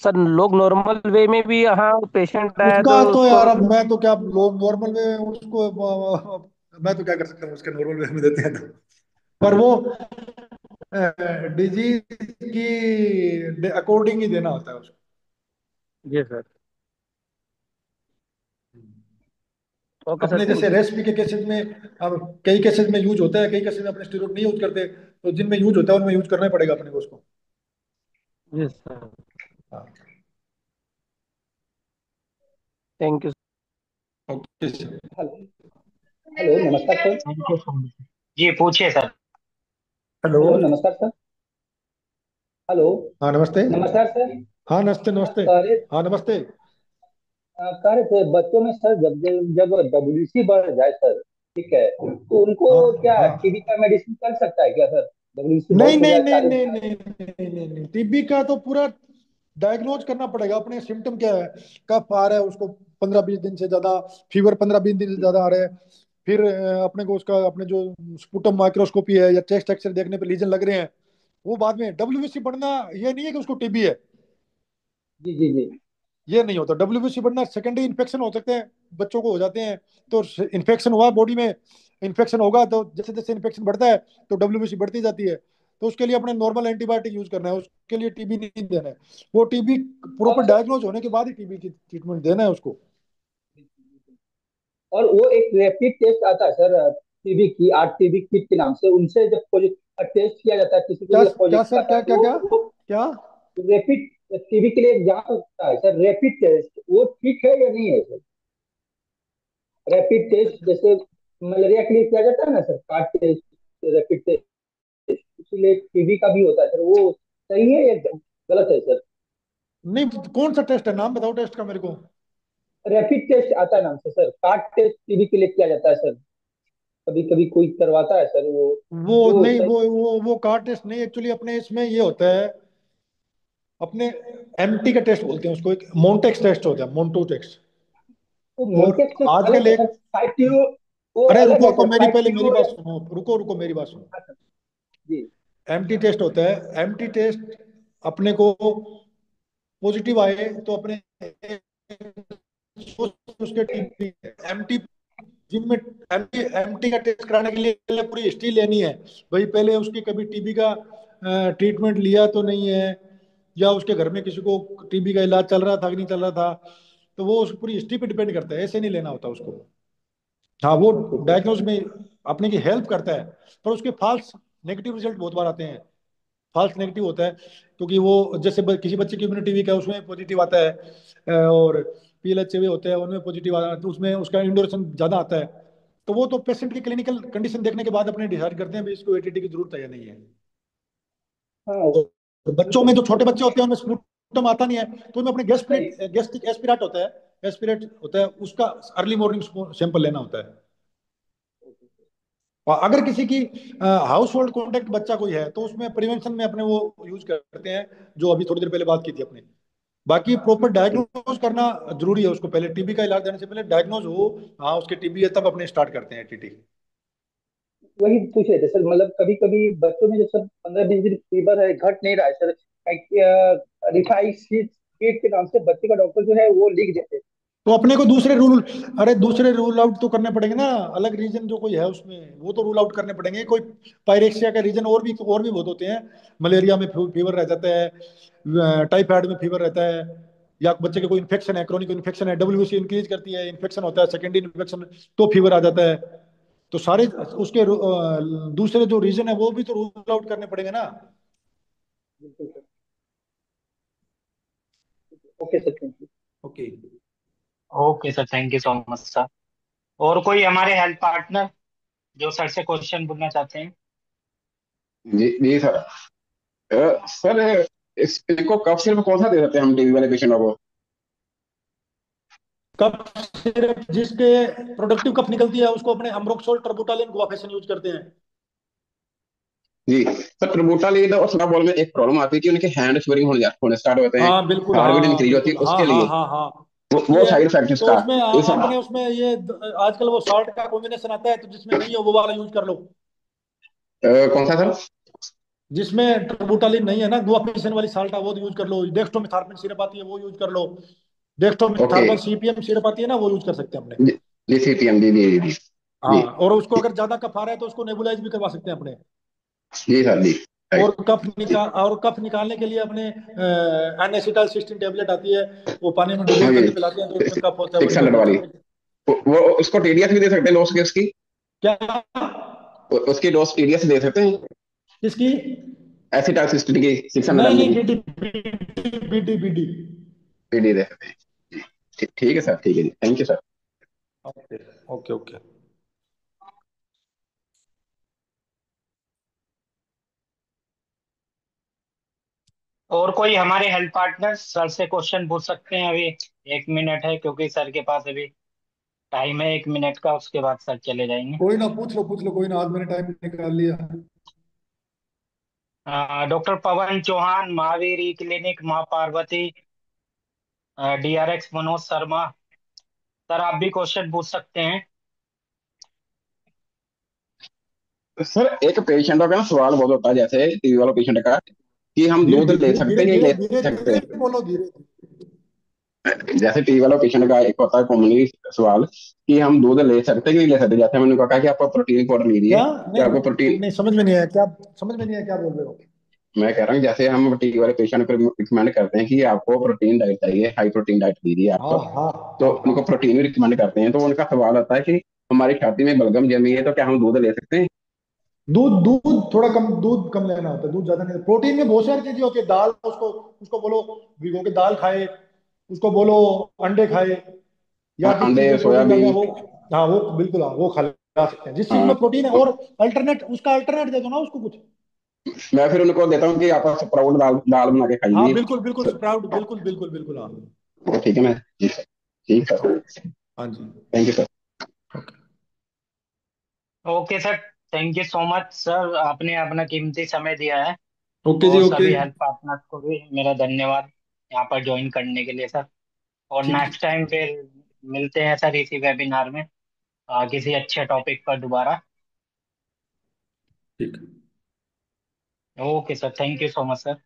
सर लोग नॉर्मल वे में भी, हाँ पेशेंट आया उसका तो तो उसको। यार, अब मैं तो क्या नॉर्मल में उसको मैं तो क्या कर सकता हूँ, उसके नॉर्मल वे में देते हैं तो। पर वो डिजीज की अकॉर्डिंग ही देना होता है उसको। जी सर। ओके सर, अपने जैसे थैंक यू। रेसिपी के केसेस में, अब कई केसेस में यूज होता है, कई केसेस में अपने स्टेरॉइड नहीं यूज करते, तो जिनमें यूज होता है उनमें यूज करना ही पड़ेगा अपने को उसको। जी सर। हाँ। Thank you. ओके। हेलो नमस्कार sir. Thank you so much. जी पूछिए सर। हेलो। हेलो नमस्कार सर। हेलो हाँ नमस्ते। नमस्कार सर। हाँ नमस्ते नमस्ते। कह रहे हाँ नमस्ते। कह रहे थे बच्चों में सर, जब जब डब्ल्यूसी बढ़ जाए सर, ठीक है, तो उनको हाँ क्या टीबी हाँ। का मेडिसिन चल सकता है क्या सर? डब्ल्यूसी नहीं बहुत हो नहीं जाए नहीं 40। नहीं नहीं नहीं नहीं नहीं, टीबी का तो पूरा डायग्नोज करना पड़ेगा। अपने सिम्टम क्या है, कफ आ रहा है उसको 15-20 दिन से ज्यादा, फीवर 15-20 दिन से ज्यादा आ रहा है, फिर अपने को उसका अपने जो स्पुटम माइक्रोस्कोपी है या चेस्ट एक्सरे देखने पे लीजन लग रहे हैं, वो बाद में। डब्ल्यूबीसी बढ़ना ये नहीं है कि उसको टीबी है, जी जी जी। ये नहीं होता। डब्ल्यूबीसी बढ़ना सेकेंडरी इन्फेक्शन हो सकते हैं, बच्चों को हो जाते हैं। तो इन्फेक्शन हुआ बॉडी में, इन्फेक्शन होगा तो जैसे जैसे इन्फेक्शन बढ़ता है तो डब्ल्यूबीसी बढ़ती जाती है। तो उसके लिए अपने नॉर्मल एंटीबायोटिक यूज करना है, उसके लिए टीबी नहीं देना है। वो टीबी प्रॉपर अच्छा। डायग्नोज होने के बाद ही टीबी की ट्रीटमेंट देना है उसको। और वो एक रैपिड टेस्ट आता है सर, टीबी की आरटीबी किट के नाम से, उनसे जब टेस्ट किया जाता है किसी को क्या भी क्या पॉजिटिव सर, आता क्या है क्या क्या वो क्या? रैपिड टीबी के लिए एक जांच होता है सर, रैपिड टेस्ट, वो ठीक है या नहीं है सर? रैपिड टेस्ट जैसे मलेरिया के लिए किया जाता है ना sir, card test, rapid test, इसीलिए टीबी का भी होता है सर, वो सही है या गलत है सर? नहीं, कौन सा टेस्ट है, नाम बताओ टेस्ट का मेरे को। रैपिड टेस्ट आता है नाम से सर, कार्ड टेस्ट टीबी के लिए किया जाता है सर, कभी कभी कोई करवाता है सर, वो वो नहीं, सही? वो कार्ड टेस्ट नहीं, एक्चुअली अपने इसमें ये होता है अपने एमटी का टेस्ट बोलते हैं उसको, एक मोन्टेक्स टेस्ट होता है, मोन्टो टेस्ट। तो और मोन्टेक्स तो अलग आजकल है एक, सर, 5 टीरो वो अरे अलग रुको है रुको, सर, मेरी 5 पहले टीरो मेरी बात सुनो, रुको रुको मेरी बात सुनो। जी। एमटी टेस्ट होता है, एमटी टेस्ट अपने को पॉजिटिव आए तो अपने उसके टीबी, एमटी जिनमें एमटी एमटी का टेस्ट कराने के लिए पहले पूरी हिस्ट्री लेनी है। भाई पहले उसकी कभी टीबी का ट्रीटमेंट लिया तो नहीं है, या उसके घर में किसी को टीबी का इलाज चल रहा था कि नहीं चल रहा था, तो वो उस पूरी हिस्ट्री पे डिपेंड करता है, ऐसे नहीं लेना होता उसको। हाँ वो ओके सर। डायग्नोज में अपने की हेल्प करता है, पर उसके फॉल्स नेगेटिव रिजल्ट बहुत बार आते हैं। फॉल्स नेगेटिव होता है क्योंकि वो जैसे किसी बच्चे की इम्यूनिटी वीक है उसमें पॉजिटिव आता है, और पीएलएचए भी होते हैं उनमें पॉजिटिव आता है, तो उसमें उसका इंडोरेशन ज़्यादा आता है। तो वो तो पेशेंट की क्लिनिकल कंडीशन देखने के बाद अपने डिसाइड करते हैं भी इसको एटीटी की जरूरत है या नहीं है। हाँ और वो बच्चों तो में जो छोटे बच्चे होते हैं उनमें स्पुटम आता नहीं है, तो उनमें अपने सही। गैस्ट्रिक एस्पिरेट होता है, एस्पिरेट होता है, उसका अर्ली मॉर्निंग सैंपल लेना होता है। और अगर किसी की हाउस होल्ड कॉन्टेक्ट बच्चा कोई है तो उसमें प्रिवेंशन में अपने वो यूज करते हैं, जो अभी थोड़ी देर पहले बात की थी अपने। बाकी प्रॉपर डायग्नोज करना जरूरी है, उसको पहले टीबी का इलाज देने से पहले डायग्नोज हो, हाँ उसके टीबी है तब अपने स्टार्ट करते हैं टीटी। वही पूछ रहे थे सर, मतलब कभी कभी बच्चों में जब सर 15-20 दिन फीवर है, घट नहीं रहा है सर, रिफाइसिट के नाम से बच्चे का डॉक्टर जो है वो लिख देते हैं। तो अपने को दूसरे रूल, अरे दूसरे रूल आउट तो करने पड़ेंगे ना, अलग रीजन जो कोई है उसमें वो तो रूल आउट करने पड़ेंगे। कोई पायरेक्सिया का रीजन और भी बहुत होते हैं। मलेरिया में फीवर रह जाता है, टाइफाइड में फीवर रहता है, या बच्चे के कोई इन्फेक्शन है, क्रोनिक इन्फेक्शन है, डब्ल्यूबीसी इंक्रीज करती है, इन्फेक्शन होता है, सेकेंडरी इन्फेक्शन, तो फीवर आ जाता है। तो सारे उसके दूसरे जो रीजन है वो भी तो रूल आउट करने पड़ेंगे ना। बिल्कुल sir. Okay sir, thank you. Okay. Okay sir, thank you so much sir. और कोई हमारे हेल्थ पार्टनर जो सर से क्वेश्चन पूछना चाहते हैं? जी जी सर। सर इसको कफ सिर्फ कौन सा दे सकते हैं हम टीबी वाले पेशेंटों को? कफ सिर्फ जिसके प्रोडक्टिव कफ निकलती है उसको अपने अम्रोक्सोल टर्बुटालिन गुआफेसिन यूज करते हैं। जी सर, ट्रिबूटालीन और सनाबॉल में एक प्रॉब्लम आती है कि उनके हैंड स्वेलिंग होने स्टार्ट होते हैं, हाँ बिल्कुल, हार्ट बीट हाँ इंक्रीज होती बिल्कुल, है हाँ उसके हाँ लिए। हाँ हाँ। वो ये साइड इफेक्ट तो इसका उसमें इस। अपने उसमें ये आजकल वो साल्ट का कॉम्बिनेशन आता है, तो जिसमें नहीं है वो वाला यूज कर लो। कौन सा सर? जिसमें टर्बुटालिन नहीं है ना, गुआफेसिन वाली साल्ट है वो यूज कर लो। डेक्स्ट्रोमेथार्मिन सिरप आती है वो यूज कर लो। ओके। डेक्स्ट्रोमेथार्मिन सीपीएम सिरप आती है ना, वो यूज कर सकते हैं अपने। जी जी, सीपीएम, जी जी जी हाँ, जी और उसको अगर ज्यादा कफ आ रहा है तो उसको नेबुलाइज भी करवा सकते हैं अपने। जी सर जी। और राइट। कफ निकालने के लिए अपने एन-एसिटाइलसिस्टीन टेबलेट आती है, वो पानी में हाँ डिबोल जी, करके पिलाते हैं तो उसमें कफ होता है वो 600 वाली। निकलता है। वो उसको टीडीएस भी दे सकते हैं, डोज के उसकी? क्या? उसकी डोज टीडीएस दे सकते हैं, किसकी? एसिटाइलसिस्टिन की 600 नहीं एमजी नहीं, की? BD BD BD BD. PD दे सकते हैं। ठीक है सर, ठीक है जी, thank you sir. Okay okay okay. और कोई हमारे हेल्थ पार्टनर सर से क्वेश्चन पूछ सकते हैं? अभी 1 मिनट है क्योंकि सर के पास अभी टाइम है 1 मिनट का, उसके बाद सर चले जाएंगे। कोई ना, पूछ लो कोई ना, आज मैंने टाइम निकाल लिया। डॉक्टर पवन चौहान, महावीर ई क्लिनिक, माँ पार्वती, डीआरएक्स मनोज शर्मा, सर आप भी क्वेश्चन पूछ सकते हैं। सर एक पेशेंटों का ना सवाल बहुत होता है, जैसे टीबी वाला पेशेंट का, कि हम धीरे दूध ले धीरे सकते धीरे हैं कि नहीं धीरे ले धीरे सकते? धीरे बोलो, धीरे। जैसे टीबी वाला पेशेंट का एक होता है कॉमनली सवाल, कि हम दूध ले सकते हैं कि नहीं ले सकते? जैसे मैंने कहा कि आप प्रोटीन पाउडर लीजिए, क्या? कि नहीं आपको प्रोटीन। नहीं, समझ में नहीं आया क्या, समझ में नहीं आया क्या बोल रहे हो? मैं कह रहा हूँ जैसे हम टीबी वाले पेशेंट को रिकमेंड करते हैं कि आपको प्रोटीन डाइट चाहिए, हाई प्रोटीन डाइट लीजिए हाँ आप, हाँ तो हाँ हाँ। उनको प्रोटीन भी रिकमेंड करते हैं, तो उनका सवाल आता है कि हमारी छाती में बलगम जमी है तो क्या हम दूध ले सकते हैं? दूध दूध थोड़ा कम, दूध कम लेना होता है, दूध ज्यादा नहीं। प्रोटीन में बहुत सारी चीजें होती है, दाल, उसको उसको बोलो भिगो के दाल खाए, उसको बोलो अंडे खाए, या जिस अंडे, चीज में प्रोटीन ज्यादा है सोयाबीन। वो, हाँ वो बिल्कुल, हाँ वो खा सकते हैं जिस चीज में हाँ, प्रोटीन है। और अल्टरनेट, उसका अल्टरनेट दे दो ना उसको कुछ। मैं फिर उनको देता हूँ कि आप स्प्राउट दाल दाल बना के हाँ खाइए। बिल्कुल बिल्कुल, स्प्राउट, बिल्कुल बिल्कुल बिल्कुल, हाँ। तो ठीक है ना जी सर, ठीक है सर, हाँ जी। Thank you sir. Okay sir, thank you so much sir, आपने अपना कीमती समय दिया है। ओके जी, और ओके। सभी हेल्थ पार्टनर्स को भी मेरा धन्यवाद यहाँ पर ज्वाइन करने के लिए सर। और ठीक नेक्स्ट टाइम फिर मिलते हैं सर इसी वेबिनार में, किसी अच्छे टॉपिक पर दोबारा। ठीक। Okay sir, thank you so much sir.